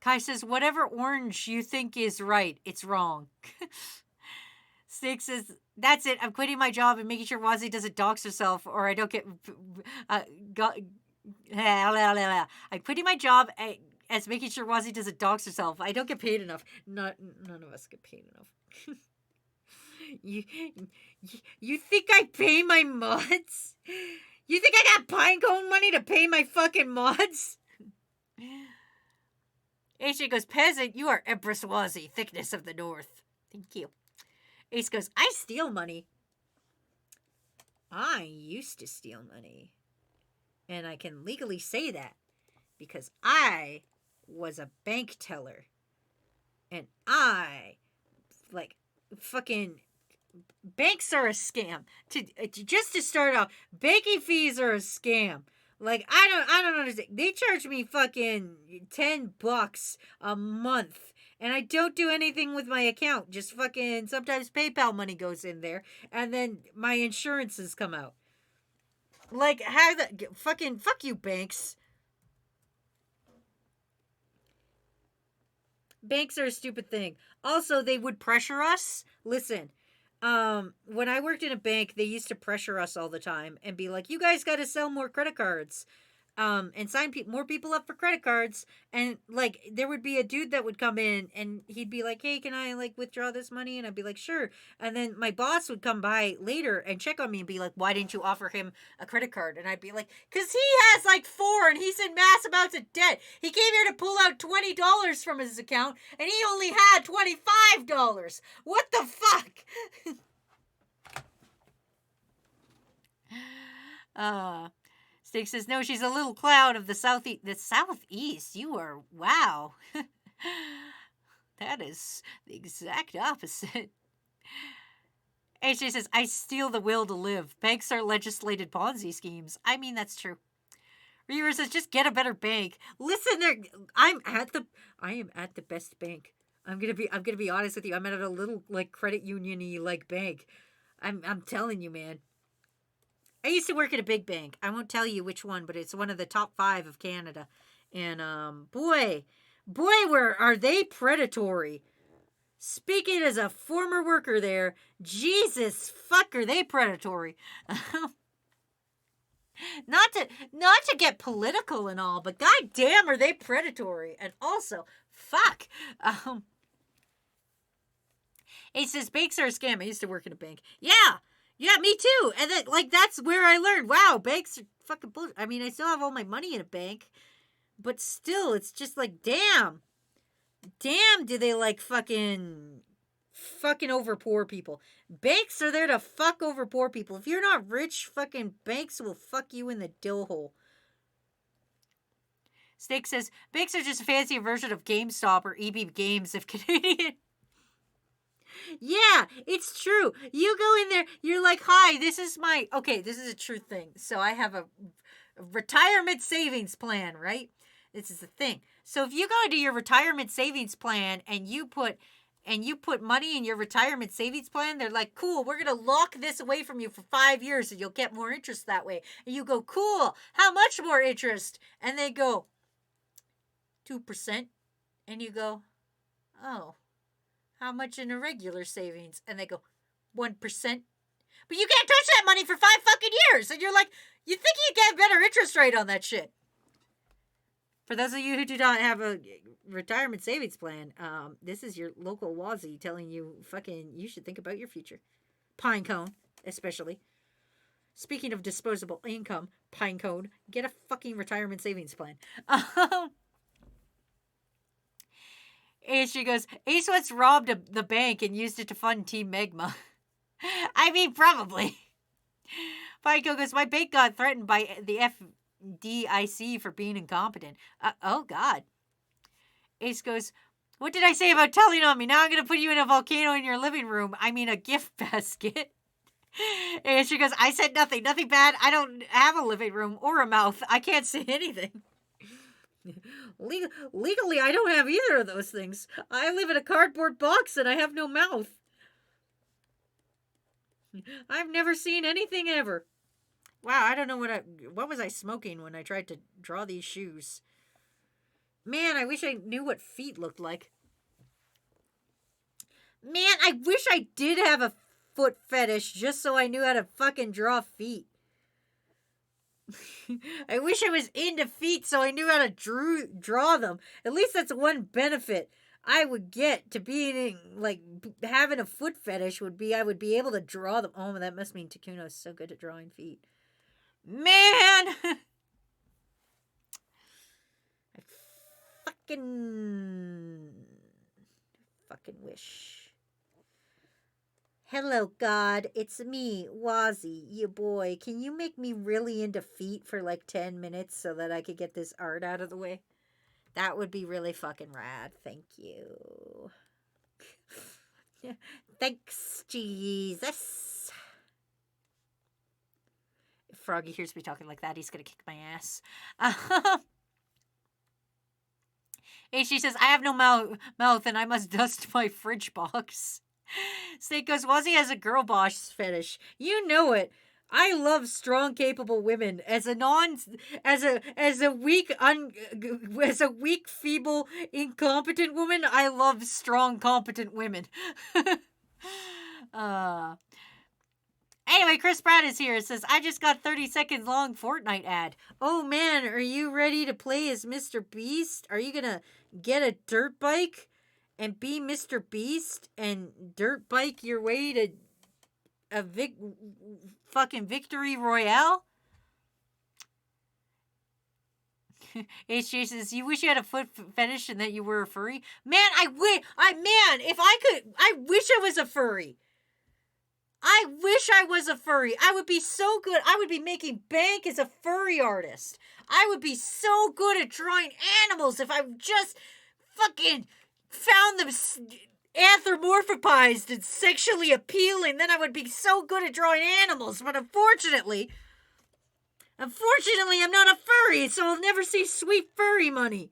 Kai says, whatever orange you think is right, it's wrong. Snake says, that's it. I'm quitting my job and making sure Wazzy doesn't dox herself or I don't get... I'm quitting my job as making sure Wazzy doesn't dox herself. I don't get paid enough. None of us get paid enough. You think I pay my mods? You think I got Pinecone money to pay my fucking mods? AJ goes, peasant, you are Empress Wazzy, thickness of the north. Thank you. Ace goes, I steal money. I used to steal money. And I can legally say that because I was a bank teller. And I, like, fucking, banks are a scam. Just to start off, banking fees are a scam. Like, I don't understand. They charge me fucking $10 a month. And I don't do anything with my account. Just fucking, sometimes PayPal money goes in there. And then my insurances come out. Like, how the, fucking, fuck you, banks. Banks are a stupid thing. Also, they would pressure us. Listen, when I worked in a bank, they used to pressure us all the time and be like, you guys got to sell more credit cards. And sign more people up for credit cards. And, like, there would be a dude that would come in and he'd be like, hey, can I, like, withdraw this money? And I'd be like, sure. And then my boss would come by later and check on me and be like, why didn't you offer him a credit card? And I'd be like, because he has, like, 4 and he's in mass amounts of debt. He came here to pull out $20 from his account and he only had $25. What the fuck? Stick says, no, she's a little cloud of the southeast. The southeast? You are, wow. That is the exact opposite. AJ says, I steal the will to live. Banks are legislated Ponzi schemes. I mean, that's true. Reaver says, just get a better bank. Listen, I am at the best bank. I'm gonna be honest with you. I'm at a little, like, credit union-y, like, bank. I'm telling you, man. I used to work at a big bank. I won't tell you which one, but it's one of the top 5 of Canada. And boy, are they predatory. Speaking as a former worker there, Jesus fuck, are they predatory. Not to get political and all, but goddamn are they predatory. And also, fuck. It says banks are a scam. I used to work in a bank. Yeah, me too. And then, like, that's where I learned, wow, banks are fucking bullshit. I mean, I still have all my money in a bank, but still, it's just like, damn, do they, like, fucking over poor people. Banks are there to fuck over poor people. If you're not rich, fucking banks will fuck you in the dill hole. Snake says, banks are just a fancier version of GameStop or EB Games if Canadian. Yeah, it's true. You go in there, you're like, hi, this is a true thing. So I have a retirement savings plan, right? This is the thing. So if you go into your retirement savings plan and you put money in your retirement savings plan, they're like, cool, we're going to lock this away from you for 5 years and you'll get more interest that way. And you go, cool, how much more interest? And they go, 2%. And you go, oh. How much in a regular savings? And they go, 1%. But you can't touch that money for 5 fucking years. And you're like, you think you get a better interest rate on that shit. For those of you who do not have a retirement savings plan, this is your local Wazzy telling you fucking you should think about your future. Pinecone, especially. Speaking of disposable income, Pinecone, get a fucking retirement savings plan. Ace, she goes, Ace once robbed the bank and used it to fund Team Magma. I mean, probably. Fico goes, my bank got threatened by the FDIC for being incompetent. Oh, God. Ace goes, what did I say about telling on me? Now I'm going to put you in a volcano in your living room. I mean, a gift basket. And she goes, I said nothing bad. I don't have a living room or a mouth. I can't say anything. Legally, I don't have either of those things. I live in a cardboard box and I have no mouth. I've never seen anything ever. Wow, I don't know what was I smoking when I tried to draw these shoes. Man, I wish I knew what feet looked like. Man, I wish I did have a foot fetish just so I knew how to fucking draw feet. I wish I was into feet so I knew how to draw them. At least that's one benefit I would get to being, like, having a foot fetish would be I would be able to draw them. Oh, that must mean Takuno is so good at drawing feet. Man! I fucking wish. Hello, God. It's me, Wazzy, your boy. Can you make me really into feet for like 10 minutes so that I could get this art out of the way? That would be really fucking rad. Thank you. Thanks, Jesus. If Froggy hears me talking like that, he's going to kick my ass. HG says, I have no mouth and I must dust my fridge box. Snake goes, Wazzy has a girl boss fetish. You know it. I love strong, capable women. As a weak, feeble, incompetent woman, I love strong, competent women. Anyway, Chris Pratt is here. It says, I just got 30 seconds long Fortnite ad. Oh man, are you ready to play as Mr. Beast? Are you gonna get a dirt bike and be Mr. Beast and dirt bike your way to a fucking victory royale? HJ says, you wish you had a foot fetish and that you were a furry? Man, I wish I was a furry. I wish I was a furry. I would be so good. I would be making bank as a furry artist. I would be so good at drawing animals if I just fucking found them anthropomorphized and sexually appealing. Then I would be so good at drawing animals. But unfortunately, I'm not a furry, so I'll never see sweet furry money.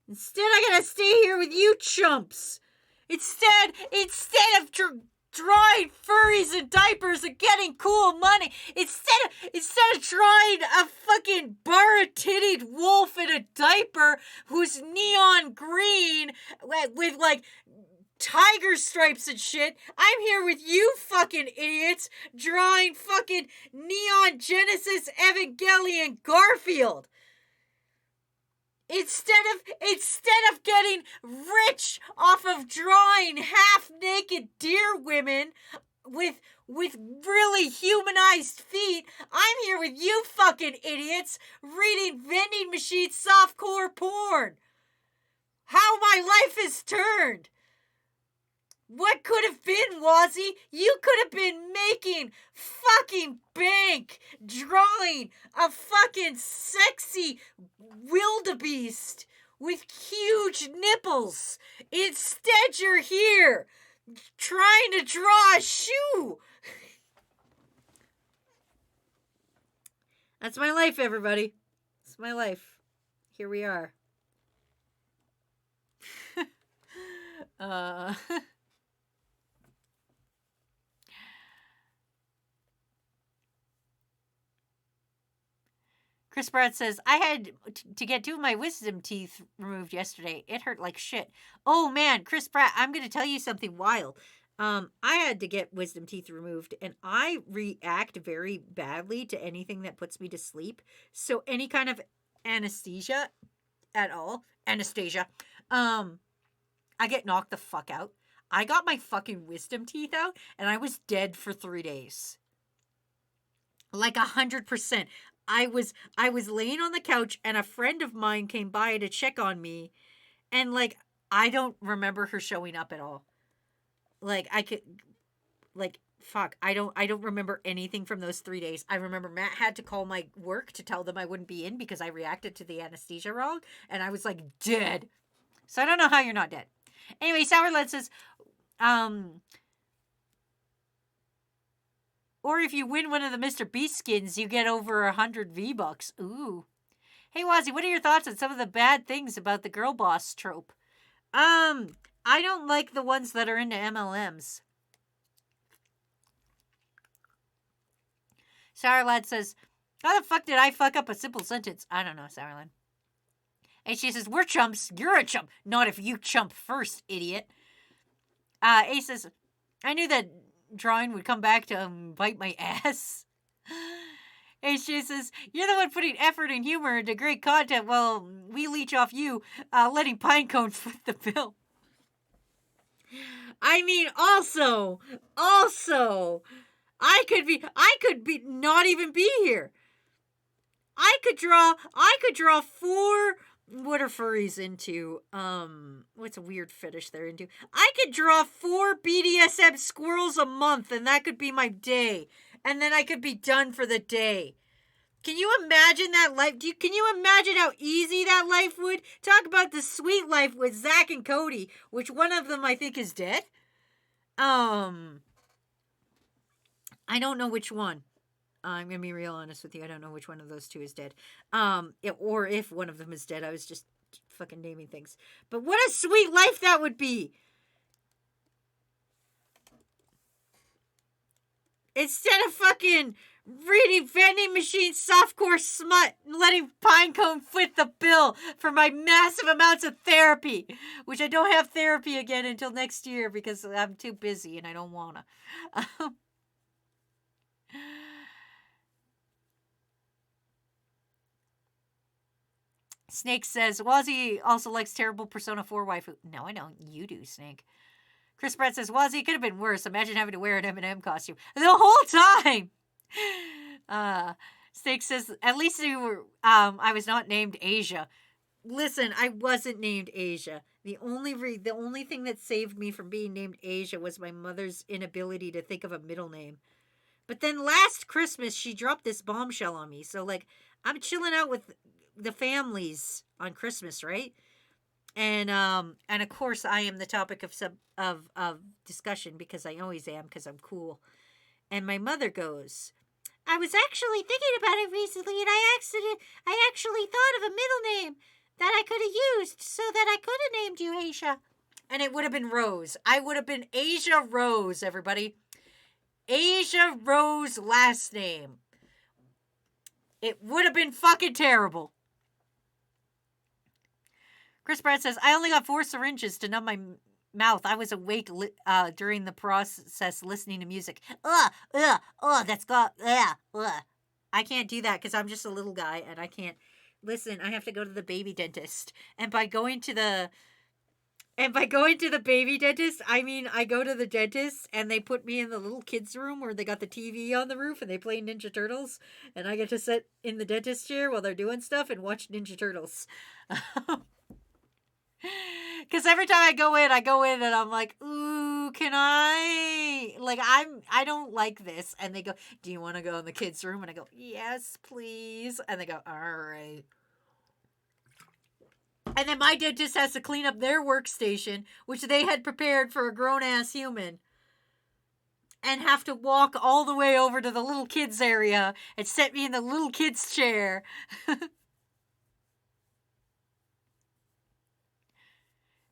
Instead, I gotta stay here with you chumps. Instead of drawing furries in diapers and getting cool money, instead of drawing a fucking bar-tittied wolf in a diaper who's neon green with like tiger stripes and shit, I'm here with you fucking idiots drawing fucking Neon Genesis Evangelion Garfield. Instead of getting rich off of drawing half-naked deer women with really humanized feet, I'm here with you fucking idiots reading vending machine softcore porn. How my life has turned. What could have been, Wazzy? You could have been making fucking bank drawing a fucking sexy wildebeest with huge nipples. Instead, you're here trying to draw a shoe. That's my life, everybody. It's my life. Here we are. Chris Pratt says, I had to get 2 of my wisdom teeth removed yesterday. It hurt like shit. Oh man, Chris Pratt, I'm going to tell you something wild. I had to get wisdom teeth removed and I react very badly to anything that puts me to sleep. So any kind of anesthesia at all, I get knocked the fuck out. I got my fucking wisdom teeth out and I was dead for 3 days. Like 100%. I was laying on the couch and a friend of mine came by to check on me and like I don't remember her showing up at all. Like I could like fuck, I don't remember anything from those 3 days. I remember Matt had to call my work to tell them I wouldn't be in because I reacted to the anesthesia wrong and I was like dead. So I don't know how you're not dead. Anyway, Sourlet says or if you win one of the Mr. Beast skins, you get over 100 V-Bucks. Ooh. Hey, Wazzy, what are your thoughts on some of the bad things about the girl boss trope? I don't like the ones that are into MLMs. Sourlad says, how the fuck did I fuck up a simple sentence? I don't know, Sourlad. And she says, we're chumps. You're a chump. Not if you chump first, idiot. Ace says, I knew that drawing would come back to bite my ass. And she says, you're the one putting effort and humor into great content while we leech off you, letting Pinecone foot the bill. I mean, also, I could be not even be here. I could draw 4, what are furries into? What's a weird fetish they're into? I could draw 4 BDSM squirrels a month, and that could be my day. And then I could be done for the day. Can you imagine that life? Can you imagine how easy that life would? Talk about the sweet life with Zach and Cody, which one of them I think is dead. I don't know which one. I'm going to be real honest with you. I don't know which one of those two is dead. Or if one of them is dead. I was just fucking naming things. But what a sweet life that would be. Instead of fucking reading vending machine softcore smut and letting Pinecone foot the bill for my massive amounts of therapy, which I don't have therapy again until next year because I'm too busy and I don't want to. Snake says, Wazzy also likes terrible Persona 4 waifu. No, I don't. You do, Snake. Chris Brett says, Wazzy, it could have been worse. Imagine having to wear an M&M costume the whole time. Snake says, at least you were, I was not named Asia. Listen, I wasn't named Asia. The only thing that saved me from being named Asia was my mother's inability to think of a middle name. But then last Christmas, she dropped this bombshell on me. So, like, I'm chilling out with the families on Christmas, right? And of course I am the topic of discussion because I always am because I'm cool. And my mother goes, I was actually thinking about it recently and I actually thought of a middle name that I could have used so that I could have named you Asia. And it would have been Rose. I would have been Asia Rose, everybody. Asia Rose last name. It would have been fucking terrible. Chris Pratt says, I only got 4 syringes to numb my mouth. I was awake during the process listening to music. That's got, I can't do that because I'm just a little guy and I can't. Listen, I have to go to the baby dentist. And by going to the baby dentist, I mean I go to the dentist and they put me in the little kids room where they got the TV on the roof and they play Ninja Turtles. And I get to sit in the dentist chair while they're doing stuff and watch Ninja Turtles. Because every time I go in and I'm like, ooh, can I? Like, I don't like this. And they go, do you want to go in the kids' room? And I go, yes, please. And they go, all right. And then my dentist has to clean up their workstation, which they had prepared for a grown-ass human. And have to walk all the way over to the little kids area and set me in the little kids chair.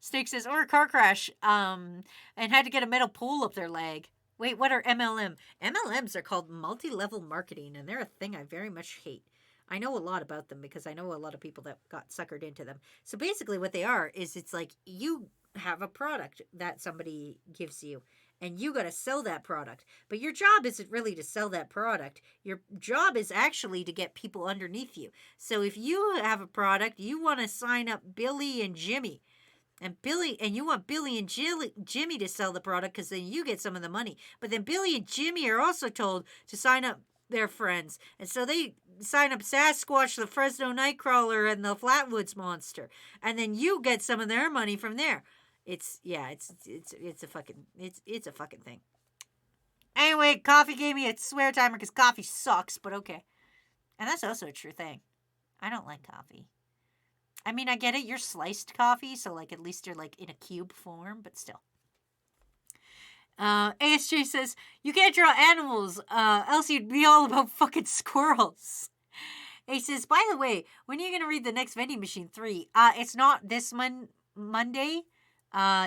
Snake says, or a car crash, and had to get a metal pole up their leg. Wait, what are MLM? MLMs are called multi-level marketing, and they're a thing I very much hate. I know a lot about them because I know a lot of people that got suckered into them. So basically what they are is it's like you have a product that somebody gives you, and you got to sell that product. But your job isn't really to sell that product. Your job is actually to get people underneath you. So if you have a product, you want to sign up Billy and Jimmy. And you want Billy and Jimmy to sell the product because then you get some of the money. But then Billy and Jimmy are also told to sign up their friends. And so they sign up Sasquatch, the Fresno Nightcrawler, and the Flatwoods Monster. And then you get some of their money from there. It's a fucking thing. Anyway, coffee gave me a swear timer because coffee sucks, but okay. And that's also a true thing. I don't like coffee. I mean, I get it. You're sliced coffee, so like at least you're like in a cube form, but still. ASJ says, you can't draw animals, else you'd be all about fucking squirrels. He says, by the way, when are you going to read the next Vending Machine 3? It's not this Monday,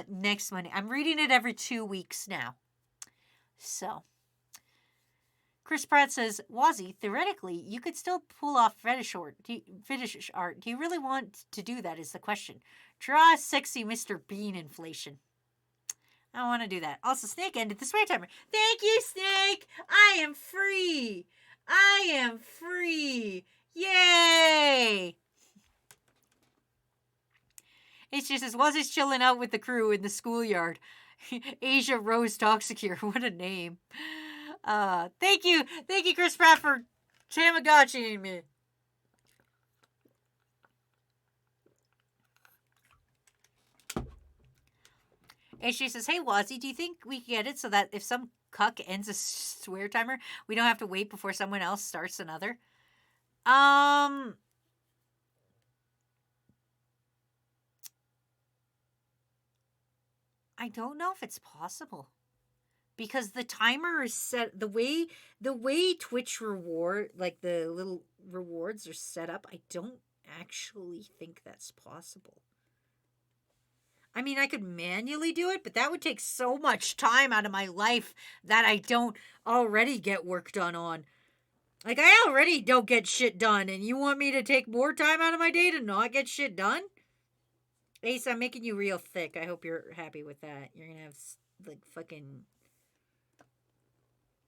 next Monday. I'm reading it every 2 weeks now. So, Chris Pratt says, Wazzy, theoretically, you could still pull off fetish art. Do you really want to do that is the question. Draw a sexy Mr. Bean inflation. I don't want to do that. Also, Snake ended the swear timer. Thank you, Snake! I am free! I am free! Yay! It's just as Wazzy's chilling out with the crew in the schoolyard. Asia Rose Toxicure. What a name. Thank you, Chris Pratt, for Tamagotchiing me. And she says, hey, Wazzy, do you think we can get it so that if some cuck ends a swear timer, we don't have to wait before someone else starts another? I don't know if it's possible. Because the timer is set the way Twitch reward, like the little rewards are set up, I don't actually think that's possible. I mean, I could manually do it, but that would take so much time out of my life that I don't already get work done on. Like, I already don't get shit done, and you want me to take more time out of my day to not get shit done? Ace, I'm making you real thick. I hope you're happy with that. You're gonna have, like, fucking...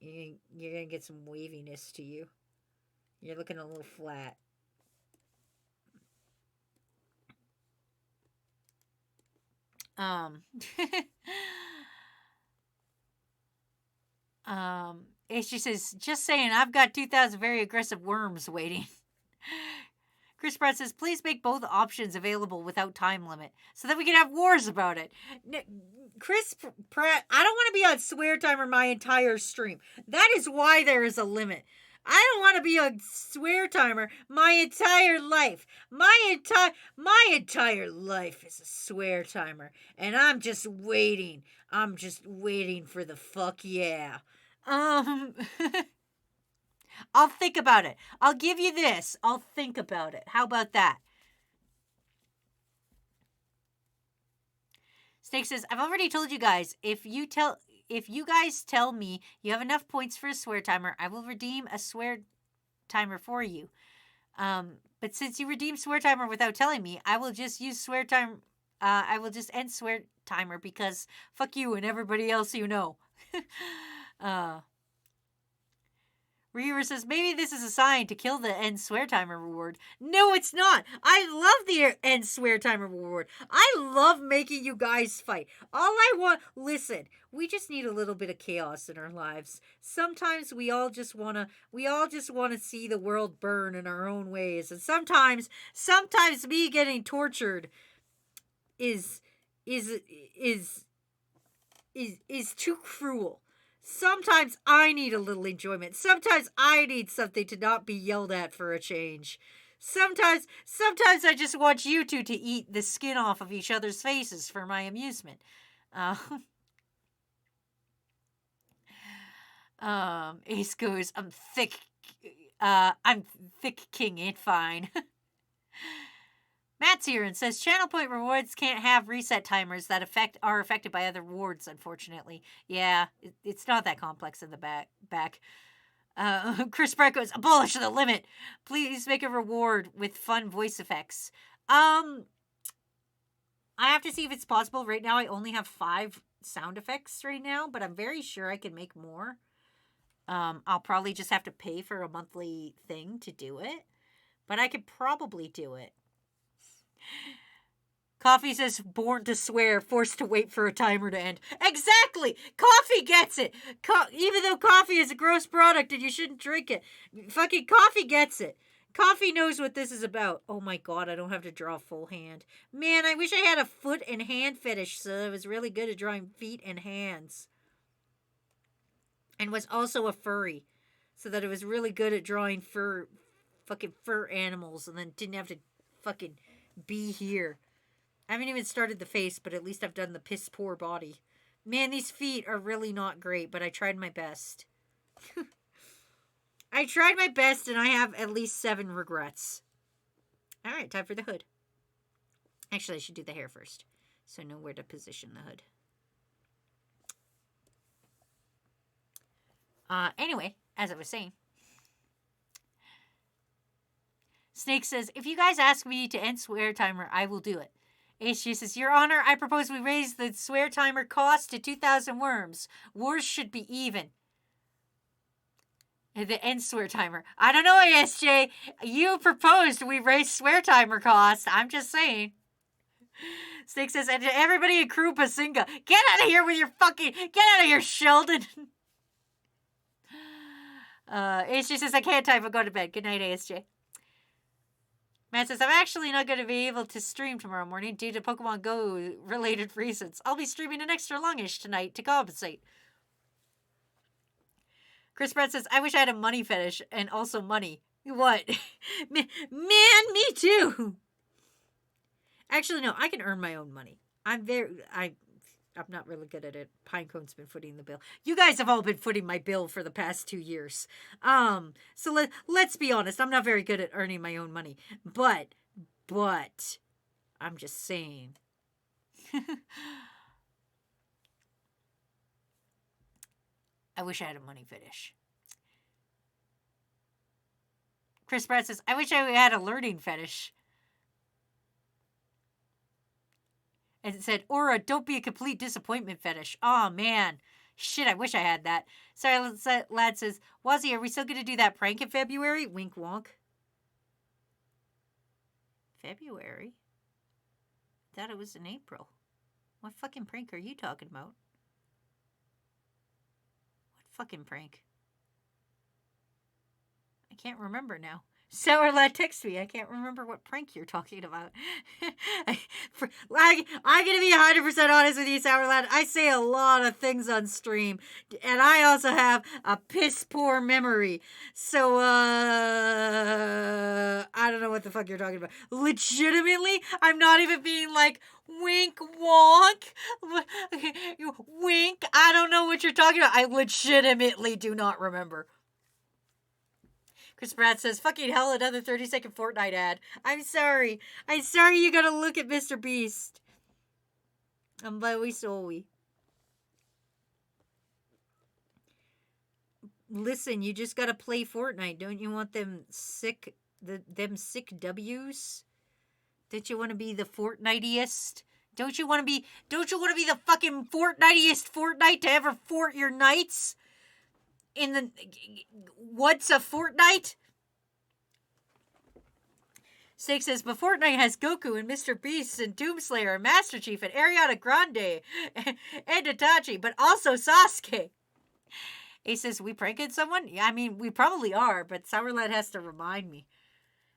You're gonna get some waviness to you. You're looking a little flat. And she says, just saying, I've got 2,000 very aggressive worms waiting. Chris Pratt says, please make both options available without time limit so that we can have wars about it. Chris Pratt, I don't want to be on swear timer my entire stream. That is why there is a limit. I don't want to be on swear timer my entire life. My entire life is a swear timer. And I'm just waiting. I'm just waiting for the fuck yeah. I'll think about it. I'll give you this. I'll think about it. How about that? Snake says, I've already told you guys, if you guys tell me you have enough points for a swear timer, I will redeem a swear timer for you. But since you redeemed swear timer without telling me, I will just use swear time. I will just end swear timer because fuck you and everybody else you know. Reaver says, maybe this is a sign to kill the end swear timer reward. No, it's not. I love the end swear timer reward. I love making you guys fight. All I want, listen, we just need a little bit of chaos in our lives. Sometimes we all just want to see the world burn in our own ways. And sometimes me getting tortured is too cruel. Sometimes I need a little enjoyment. Sometimes I need something to not be yelled at for a change. Sometimes I just want you two to eat the skin off of each other's faces for my amusement. Ace goes, I'm thick king, ain't fine. Matt's here and says channel point rewards can't have reset timers that are affected by other wards, unfortunately. Yeah, it's not that complex in the back. Chris Pratt goes, abolish the limit. Please make a reward with fun voice effects. I have to see if it's possible. Right now I only have 5 sound effects right now, but I'm very sure I can make more. I'll probably just have to pay for a monthly thing to do it, but I could probably do it. Coffee says, born to swear, forced to wait for a timer to end. Exactly! Coffee gets it! Even though coffee is a gross product and you shouldn't drink it. Fucking coffee gets it. Coffee knows what this is about. Oh my god, I don't have to draw full hand. Man, I wish I had a foot and hand fetish so I was really good at drawing feet and hands. And was also a furry. So that it was really good at drawing fucking fur animals and then didn't have to fucking be here. I haven't even started the face, but at least I've done the piss poor body. Man, these feet are really not great, but I tried my best. I tried my best, and I have at least 7 regrets. Alright, time for the hood. Actually, I should do the hair first, so I know where to position the hood. Anyway, as I was saying. Snake says, if you guys ask me to end swear timer, I will do it. HG says, Your Honor, I propose we raise the swear timer cost to 2,000 worms. Wars should be even. The end swear timer. I don't know, ASJ. You proposed we raise swear timer cost. I'm just saying. Snake says, and everybody in crew Bazinga, get out of here with your fucking, get out of here, Sheldon. ASJ says, I can't type, I'll go to bed. Good night, ASJ. Matt says, I'm actually not going to be able to stream tomorrow morning due to Pokemon Go related reasons. I'll be streaming an extra longish tonight to compensate. Chris Pratt says, I wish I had a money fetish and also money. What? Man, me too. Actually, no, I can earn my own money. I'm not really good at it. Pinecone's been footing the bill. You guys have all been footing my bill for the past 2 years. So let's be honest. I'm not very good at earning my own money. But, I'm just saying. I wish I had a money fetish. Chris Pratt says, I wish I had a learning fetish. And it said, Aura, don't be a complete disappointment fetish. Oh, man. Shit, I wish I had that. Sorry, Lad says, Wazzy, are we still going to do that prank in February? Wink wonk. February? I thought it was in April. What fucking prank are you talking about? What fucking prank? I can't remember now. Sour Lad text me. I can't remember what prank you're talking about. I'm going to be 100% honest with you, Sour Lad. I say a lot of things on stream. And I also have a piss poor memory. So, I don't know what the fuck you're talking about. Legitimately, I'm not even being like, wink wonk. Wink. I don't know what you're talking about. I legitimately do not remember. Chris Pratt says, fucking hell, another 30-second Fortnite ad. I'm sorry you gotta look at Mr. Beast. I'm sorry. Listen, you just gotta play Fortnite. Don't you want them sick W's? Don't you want to be the Fortniteiest? Don't you want to be the fucking Fortniteiest Fortnite to ever fort your nights? In the what's a Fortnite? Snake says, but Fortnite has Goku and Mr. Beast and Doomslayer and Master Chief and Ariana Grande and Itachi, but also Sasuke. He says, we pranking someone? Yeah, I mean, we probably are, but Sour Lad has to remind me.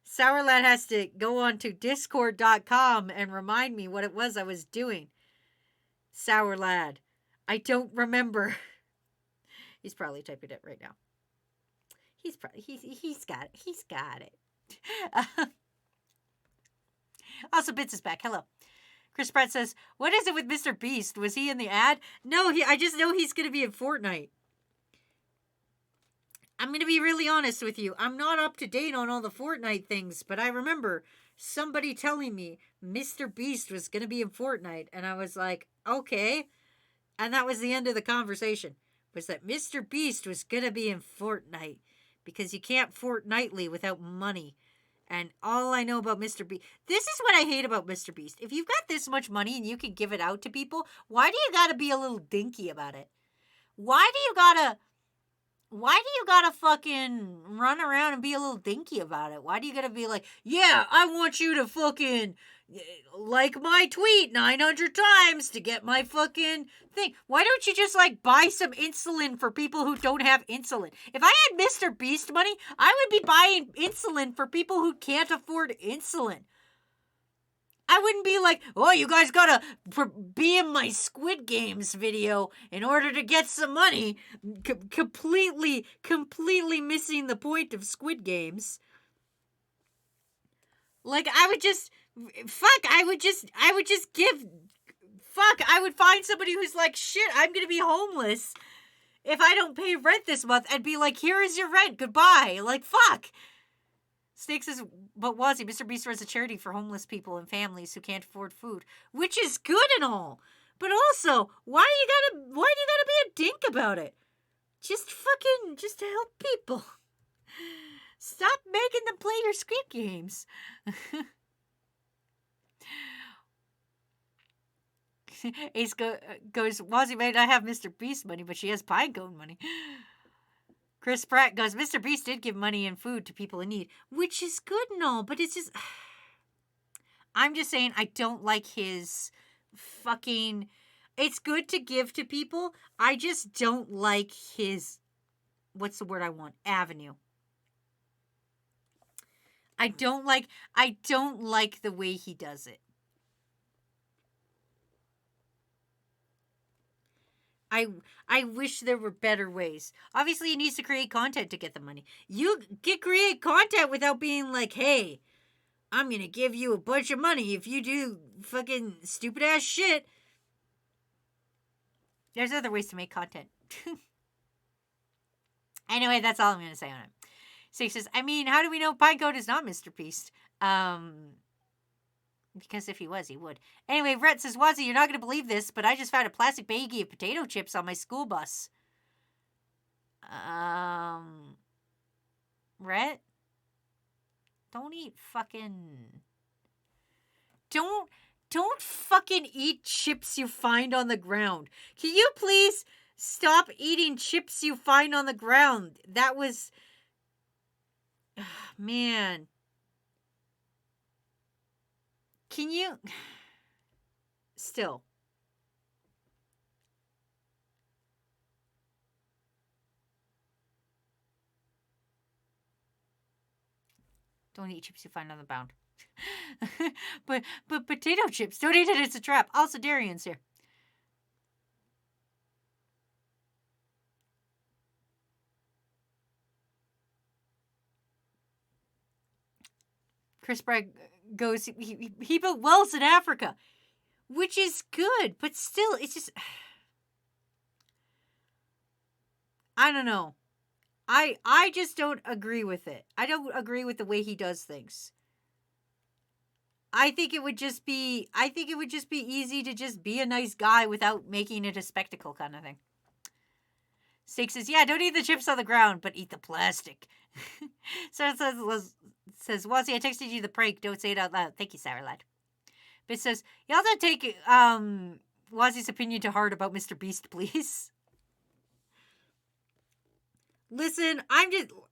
Sour Lad has to go on to discord.com and remind me what it was I was doing. Sour Lad, I don't remember. He's probably typing it right now. He's got it. He's got it. Also, Bits is back. Hello. Chris Pratt says, what is it with Mr. Beast? Was he in the ad? No, I just know he's going to be in Fortnite. I'm going to be really honest with you. I'm not up to date on all the Fortnite things, but I remember somebody telling me Mr. Beast was going to be in Fortnite, and I was like, okay. And that was the end of the conversation. Was that Mr. Beast was going to be in Fortnite because you can't Fortnitely without money. And all I know about Mr. Beast, this is what I hate about Mr. Beast. If you've got this much money and you can give it out to people, why do you got to be a little dinky about it? Why do you got to fucking run around and be a little dinky about it? Why do you got to be like, yeah, I want you to fucking like my tweet 900 times to get my fucking thing. Why don't you just like buy some insulin for people who don't have insulin? If I had Mr. Beast money, I would be buying insulin for people who can't afford insulin. I wouldn't be like, oh, you guys gotta be in my Squid Games video in order to get some money. Completely missing the point of Squid Games. Like, I would find somebody who's like, shit, I'm gonna be homeless if I don't pay rent this month. I'd be like, here is your rent, goodbye. Like, fuck. Snake says, but Wazzy, Mr. Beast runs a charity for homeless people and families who can't afford food, which is good and all. But also, why do you gotta be a dink about it? Just to help people. Stop making them play your Squid Games. Ace goes, Wazzy might not have Mr. Beast money, but she has Pinecone money. Chris Pratt goes, Mr. Beast did give money and food to people in need, which is good and all, but it's just... I'm just saying I don't like his fucking... It's good to give to people. I just don't like his... What's the word I want? Avenue. I don't like the way he does it. I wish there were better ways. Obviously, he needs to create content to get the money. You can create content without being like, hey, I'm going to give you a bunch of money if you do fucking stupid ass shit. There's other ways to make content. Anyway, that's all I'm going to say on it. Six says, I mean, how do we know Pinecone is not Mr. Beast? Because if he was, he would. Anyway, Rhett says, Wazzy, you're not going to believe this, but I just found a plastic baggie of potato chips on my school bus. Rhett? Don't eat fucking... Don't fucking eat chips you find on the ground. Can you please stop eating chips you find on the ground? That was... Man. Can you... Still. Don't eat chips you find on the ground. but potato chips, don't eat it, it's a trap. Also, Darian's here. Chris Bragg goes, he built wells in Africa, which is good, but still, it's just, I don't know. I just don't agree with it. I don't agree with the way he does things. I think it would just be easy to just be a nice guy without making it a spectacle kind of thing. Steak says, yeah, don't eat the chips on the ground, but eat the plastic. So it says, Wazzy, I texted you the prank. Don't say it out loud. Thank you, Sour Lad. But says, y'all don't take Wazzy's opinion to heart about Mr. Beast, please. Listen,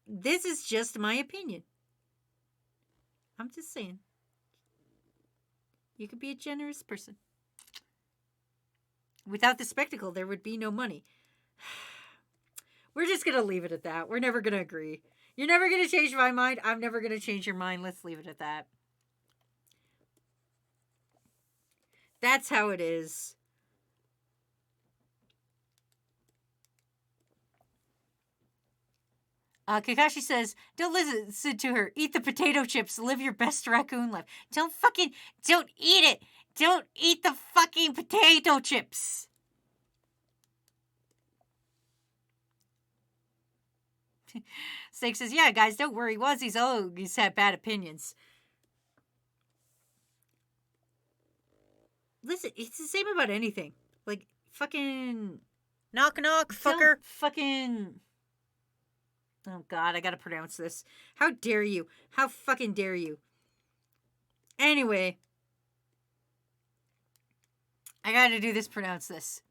this is just my opinion. I'm just saying. You could be a generous person. Without the spectacle, there would be no money. We're just going to leave it at that. We're never going to agree. You're never going to change my mind. I'm never going to change your mind. Let's leave it at that. That's how it is. Kakashi says, don't listen to her. Eat the potato chips. Live your best raccoon life. Don't eat it. Don't eat the fucking potato chips. Steak says, yeah, guys, don't worry. Wazzy's always had bad opinions. Listen, it's the same about anything. Like, fucking... Knock, knock, fucker. Fucking... Oh, God, I gotta pronounce this. How dare you? How fucking dare you? Anyway. I gotta do this, pronounce this.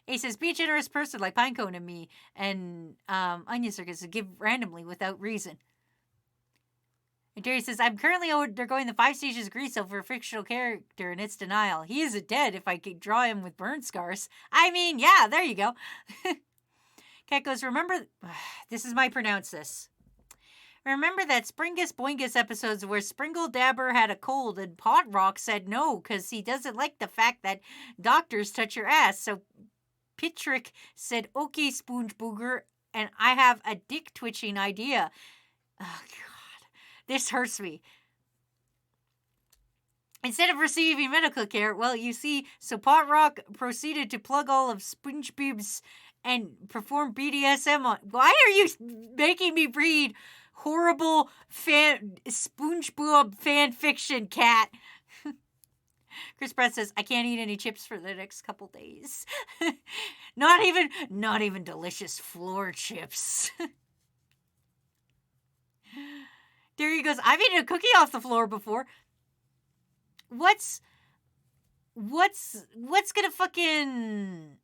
He says, be a generous person like Pinecone and me and Onion Circus to give randomly without reason. And Jerry says, I'm currently undergoing the 5 stages of grief over a fictional character and it's denial. He isn't dead if I could draw him with burn scars. I mean, yeah, there you go. Cat goes, remember, this is my pronounce this. Remember that Springus Boingus episodes where Springle Dabber had a cold and Pot Rock said no because he doesn't like the fact that doctors touch your ass. So Pitrick said, okay, Spoonge Booger, and I have a dick twitching idea. Oh, God. This hurts me. Instead of receiving medical care, well, you see, so Pot Rock proceeded to plug all of SpongeBob's and perform BDSM on... Why are you making me read horrible SpongeBob fan fiction, Cat? Chris Pratt says, I can't eat any chips for the next couple days. Not even delicious floor chips. Derry goes, I've eaten a cookie off the floor before. What's gonna fucking...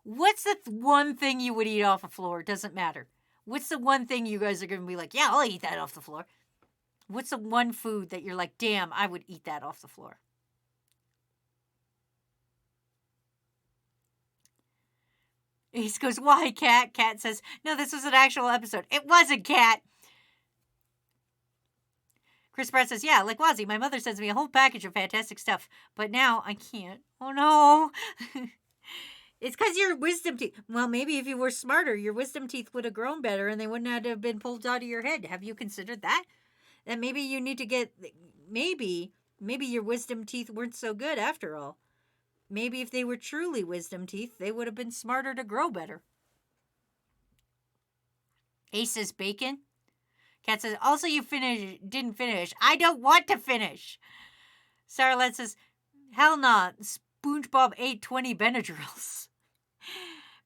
What's the one thing you would eat off the floor? Doesn't matter. What's the one thing you guys are gonna be like, yeah, I'll eat that off the floor? What's the one food that you're like, damn, I would eat that off the floor? He goes, why, Cat? Cat says, no, this was an actual episode. It wasn't, Cat. Chris Pratt says, yeah, like Wazzy, my mother sends me a whole package of fantastic stuff, but now I can't. Oh, no. It's because your wisdom teeth. Well, maybe if you were smarter, your wisdom teeth would have grown better and they wouldn't have been pulled out of your head. Have you considered that? That maybe you need to get, maybe your wisdom teeth weren't so good after all. Maybe if they were truly wisdom teeth, they would have been smarter to grow better. Ace says bacon. Cat says, also you didn't finish. I don't want to finish. Sarah says, hell nah. SpongeBob ate 20 Benadryls.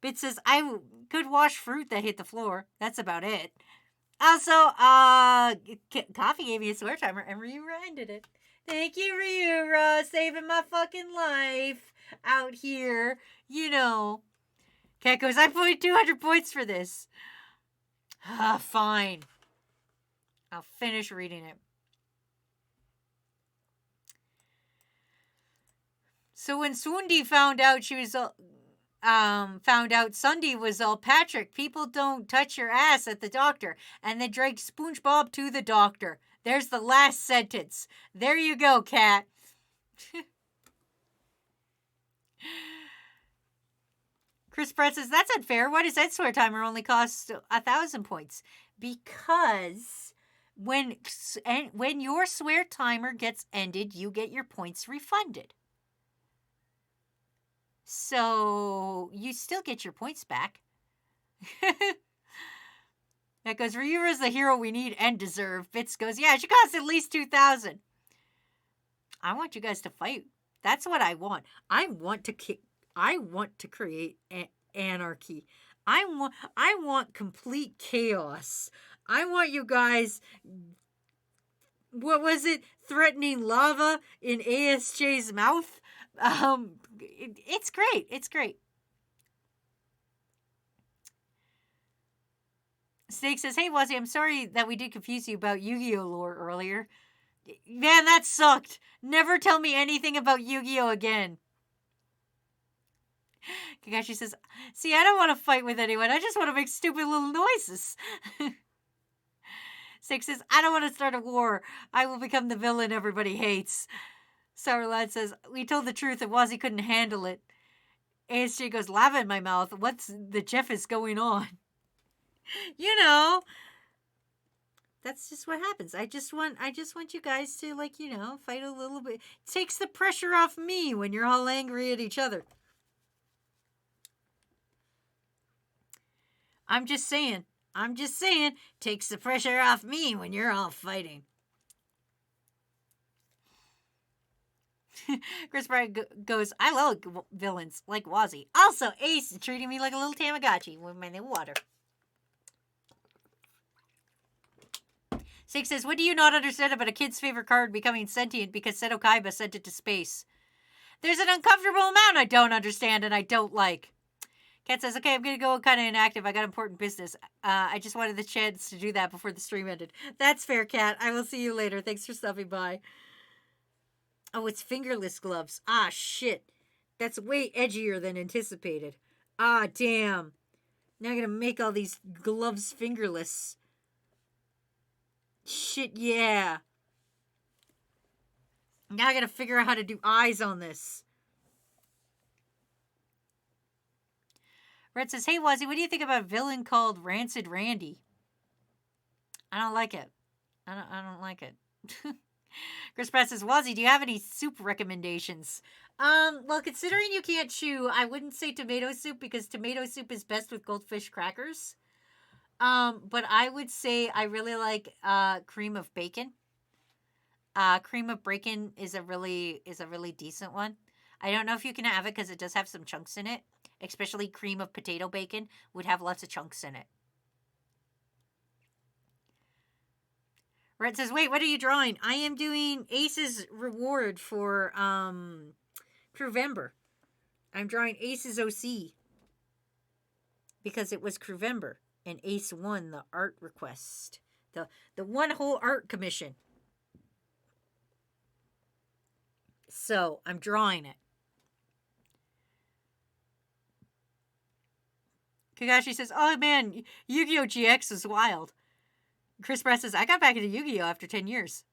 Bit says, I could wash fruit that hit the floor. That's about it. Also, Coffee gave me a swear timer and Ryu ended it. Thank you, Ryu, saving my fucking life out here. You know. Cat goes, I put 200 points for this. Fine. I'll finish reading it. So when Sundi found out Sunday was all Patrick, people don't touch your ass at the doctor, and they dragged SpongeBob to the doctor. There's the last sentence. There you go, Cat. Chris Pratt says, that's unfair. Why does that swear timer only cost 1,000 points? Because when your swear timer gets ended, you get your points refunded. So you still get your points back. That goes, Ryura is the hero we need and deserve. Bits goes, yeah, she costs at least 2,000. I want you guys to fight. That's what I want. I want to create anarchy. I want complete chaos. I want you guys, what was it? Threatening lava in ASJ's mouth? It's great. It's great. Snake says, hey, Wazzy, I'm sorry that we did confuse you about Yu-Gi-Oh! Lore earlier. Man, that sucked. Never tell me anything about Yu-Gi-Oh! Again. Kakashi says, see, I don't want to fight with anyone. I just want to make stupid little noises. Six says, I don't want to start a war. I will become the villain everybody hates. Sourlad says, we told the truth and Wazzy couldn't handle it. ASJ goes, lava in my mouth. What's the Jeff is going on? You know, that's just what happens. I just want you guys to, like, you know, fight a little bit. It takes the pressure off me when you're all angry at each other. I'm just saying. Takes the pressure off me when you're all fighting. Chris Pratt goes, I love villains like Wazzy. Also, Ace is treating me like a little Tamagotchi with my new water. Six says, what do you not understand about a kid's favorite card becoming sentient because Seto Kaiba sent it to space? There's an uncomfortable amount I don't understand and I don't like. Cat says, okay, I'm going to go kind of inactive. I got important business. I just wanted the chance to do that before the stream ended. That's fair, Cat. I will see you later. Thanks for stopping by. Oh, it's fingerless gloves. Ah, shit. That's way edgier than anticipated. Ah, damn. Now I'm going to make all these gloves fingerless. Shit, yeah. Now I got to figure out how to do eyes on this. Red says, hey, Wazzy, what do you think about a villain called Rancid Randy? I don't like it. I don't like it. Chris Pratt says, Wazzy, do you have any soup recommendations? Well, considering you can't chew, I wouldn't say tomato soup because tomato soup is best with goldfish crackers. But I would say I really like cream of bacon. Cream of Bacon is a really decent one. I don't know if you can have it because it does have some chunks in it. Especially cream of potato bacon would have lots of chunks in it. Red says, wait, what are you drawing? I am doing Ace's reward for Crewvember. I'm drawing Ace's OC. Because it was Crewvember. And Ace won the art request. The one whole art commission. So, I'm drawing it. Kagashi says, oh man, Yu-Gi-Oh! GX is wild. Chris Pratt says, I got back into Yu-Gi-Oh! After 10 years.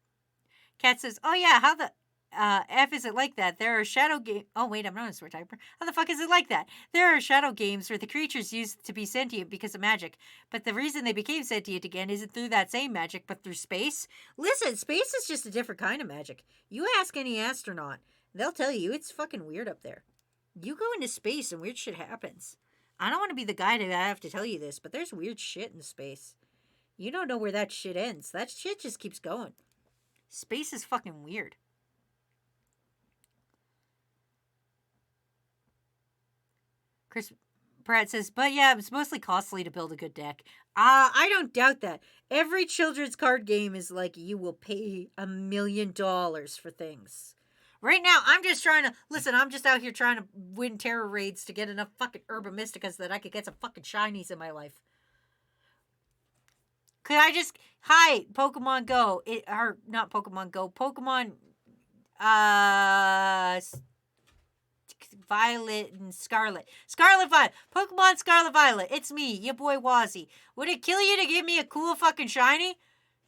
Kat says, oh yeah, how the F is it like that? There are shadow games. Oh wait, I'm not a sword typer. How the fuck is it like that? There are shadow games where the creatures used to be sentient because of magic. But the reason they became sentient again isn't through that same magic, but through space. Listen, space is just a different kind of magic. You ask any astronaut, they'll tell you it's fucking weird up there. You go into space and weird shit happens. I don't want to be the guy to have to tell you this, but there's weird shit in space. You don't know where that shit ends. That shit just keeps going. Space is fucking weird. Chris Pratt says, but yeah, it's mostly costly to build a good deck. I don't doubt that. Every children's card game is like, you will pay $1 million for things. Right now, I'm just trying to... Listen, I'm just out here trying to win terror raids to get enough fucking Urban Mysticas that I could get some fucking shinies in my life. Could I just... Hi, Pokemon Go. Or, not Pokemon Go. Pokemon... Violet and Scarlet. Scarlet Violet. Pokemon Scarlet Violet. It's me, your boy Wazzy. Would it kill you to give me a cool fucking shiny?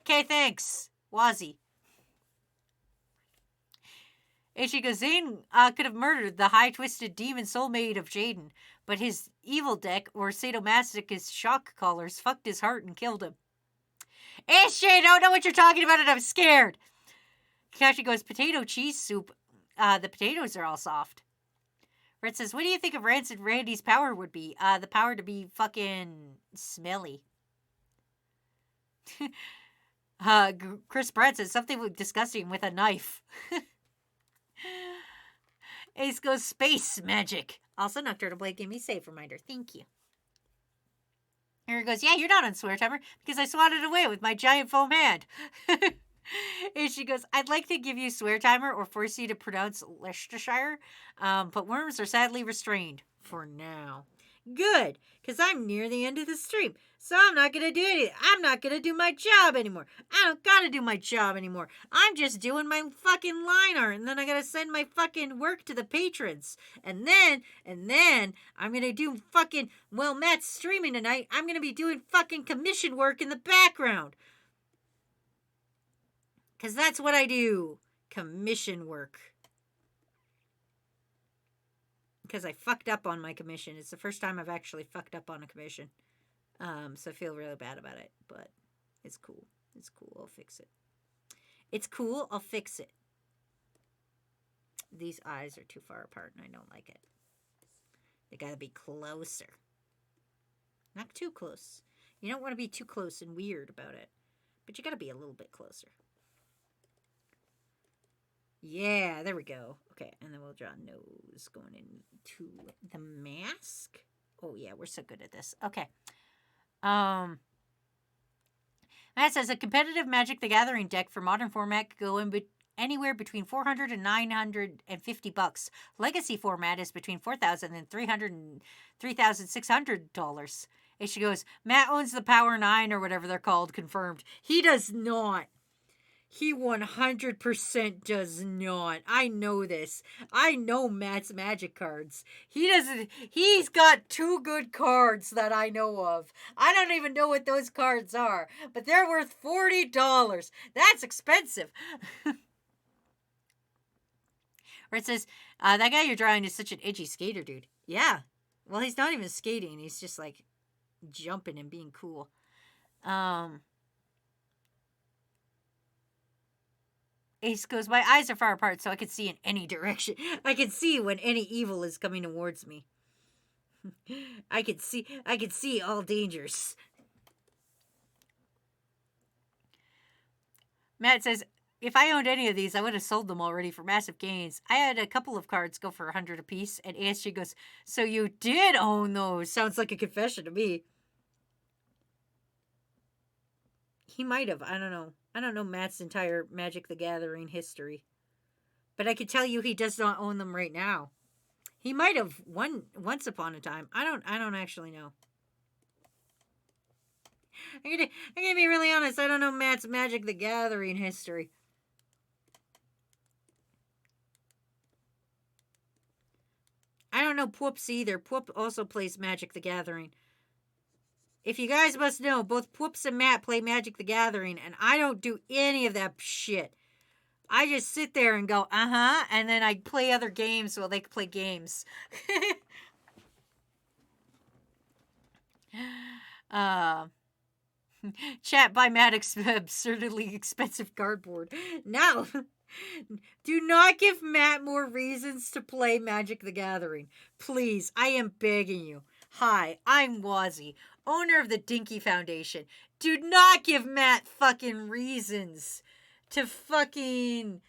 Okay, thanks. Wazzy. Ichigo Zane could have murdered the high-twisted demon soulmate of Jaden, but his evil deck, or sadomasochistic shock collars, fucked his heart and killed him. Ichi, I don't know what you're talking about and I'm scared. Kakashi goes, potato cheese soup. The potatoes are all soft. Red says, what do you think of Rancid Randy's power would be? The power to be fucking smelly. Chris Pratt says, something disgusting with a knife. Ace goes, space magic. Also, Nocturnal Blade gave me save reminder. Thank you. Aaron goes, yeah, you're not on Swear Timer because I swatted away with my giant foam hand. And she goes, I'd like to give you Swear Timer or force you to pronounce Leicestershire, but worms are sadly restrained for now. Good, because I'm near the end of the stream, so I'm not going to do anything. I'm not going to do my job anymore. I don't got to do my job anymore. I'm just doing my fucking line art, and then I got to send my fucking work to the patrons. And then, I'm going to do fucking, well, Matt's streaming tonight. I'm going to be doing fucking commission work in the background. Because that's what I do. Commission work. Because I fucked up on my commission. It's the first time I've actually fucked up on a commission. So I feel really bad about it. But it's cool. It's cool. I'll fix it. It's cool. I'll fix it. These eyes are too far apart and I don't like it. They gotta be closer. Not too close. You don't want to be too close and weird about it. But you gotta be a little bit closer. Yeah, there we go. Okay, and then we'll draw a nose going into the mask. Oh yeah, we're so good at this. Okay. Matt says a competitive Magic the Gathering deck for modern format could go in anywhere between $400 and $950. Legacy format is between $4,000 and $3,600. And she goes, Matt owns the Power 9 or whatever they're called, confirmed. He does not. He 100% does not. I know this. I know Matt's Magic cards. He doesn't. He's got 2 good cards that I know of. I don't even know what those cards are, but they're worth $40. That's expensive. Where it says, that guy you're drawing is such an edgy skater, dude. Yeah. Well, he's not even skating. He's just like jumping and being cool. Ace goes, my eyes are far apart, so I can see in any direction. I can see when any evil is coming towards me. I can see all dangers. Matt says, if I owned any of these, I would have sold them already for massive gains. I had a couple of cards go for 100 apiece, and ASG goes, "So you did own those?" Sounds like a confession to me. He might have. I don't know. I don't know Matt's entire Magic the Gathering history, but I can tell you he does not own them right now. He might have once upon a time. I don't actually know. I'm gonna be really honest. I don't know Matt's Magic the Gathering history. I don't know Pwoops either. Pwoop also plays Magic the Gathering. If you guys must know, both Pwoops and Matt play Magic the Gathering, and I don't do any of that shit. I just sit there and go, and then I play other games while they play games. Chat by Matt absurdly expensive cardboard. Now, do not give Matt more reasons to play Magic the Gathering. Please, I am begging you. Hi, I'm Wazzy, owner of the Dinky Foundation. Do not give Matt fucking reasons to fucking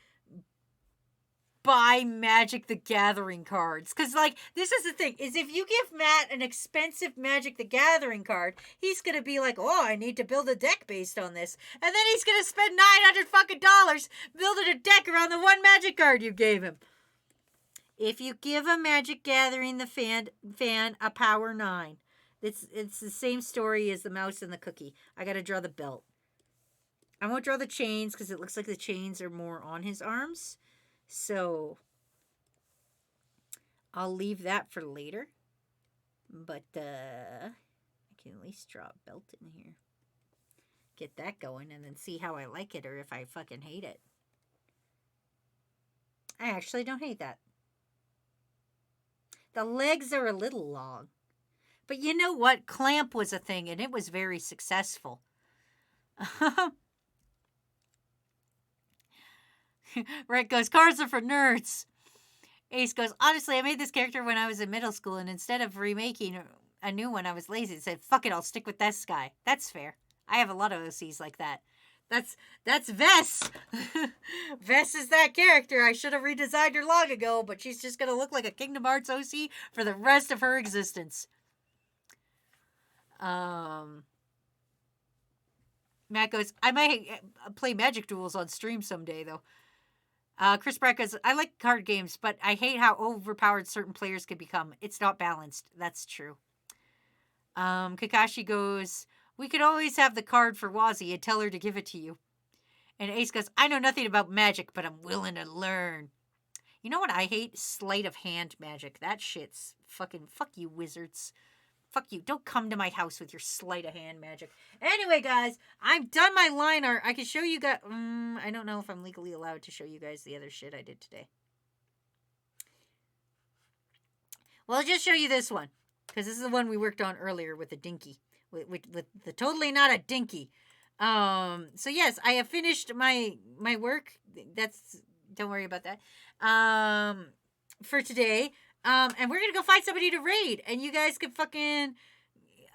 buy Magic the Gathering cards. Because, like, this is the thing, is if you give Matt an expensive Magic the Gathering card, he's going to be like, oh, I need to build a deck based on this. And then he's going to spend $900 fucking dollars building a deck around the one Magic card you gave him. If you give a Magic Gathering the fan a power 9, it's the same story as the mouse and the cookie. I got to draw the belt. I won't draw the chains because it looks like the chains are more on his arms. So I'll leave that for later. But I can at least draw a belt in here. Get that going and then see how I like it or if I fucking hate it. I actually don't hate that. The legs are a little long. But you know what? Clamp was a thing and it was very successful. Red goes, cards are for nerds. Ace goes, honestly, I made this character when I was in middle school, and instead of remaking a new one, I was lazy and said, fuck it, I'll stick with this guy. That's fair. I have a lot of OCs like that. That's Vess. Vess is that character. I should have redesigned her long ago, but she's just going to look like a Kingdom Hearts OC for the rest of her existence. Matt goes, I might play Magic Duels on stream someday, though. Chris Pratt goes, I like card games, but I hate how overpowered certain players can become. It's not balanced. That's true. Kakashi goes, we could always have the card for Wazzy and tell her to give it to you. And Ace goes, I know nothing about magic, but I'm willing to learn. You know what I hate? Sleight of hand magic. That shit's fucking, fuck you, wizards. Fuck you. Don't come to my house with your sleight of hand magic. Anyway, guys, I've done my line art. I can show you guys. I don't know if I'm legally allowed to show you guys the other shit I did today. Well, I'll just show you this one. Because this is the one we worked on earlier with the dinky. With the totally not a dinky. So yes, I have finished my work. Don't worry about that. For today. And we're going to go find somebody to raid. And you guys can fucking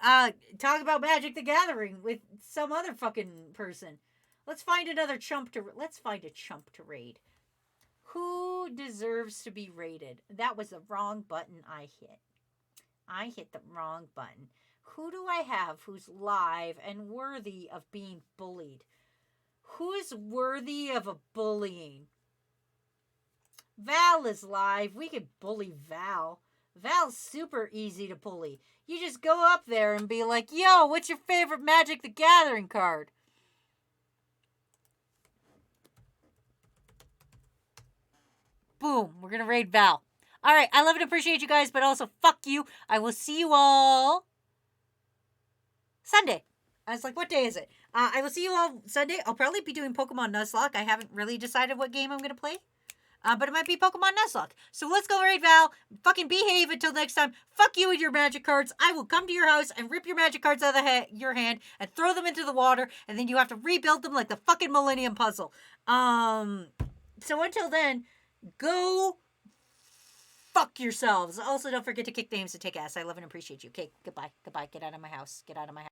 talk about Magic the Gathering with some other fucking person. Let's find a chump to raid. Who deserves to be raided? That was the wrong button I hit. I hit the wrong button. Who do I have who's live and worthy of being bullied? Who's worthy of a bullying? Val is live. We could bully Val. Val's super easy to bully. You just go up there and be like, yo, what's your favorite Magic the Gathering card? Boom. We're going to raid Val. All right. I love and appreciate you guys, but also fuck you. I will see you all Sunday. I was like, what day is it? I will see you all Sunday. I'll probably be doing Pokemon Nuzlocke. I haven't really decided what game I'm going to play. But it might be Pokemon Nuzlocke. So let's go raid Val. Fucking behave until next time. Fuck you and your magic cards. I will come to your house and rip your magic cards out of your hand and throw them into the water. And then you have to rebuild them like the fucking Millennium Puzzle. So until then, go fuck yourselves. Also, don't forget to kick names and take ass. I love and appreciate you. Okay, goodbye. Goodbye. Get out of my house. Get out of my house.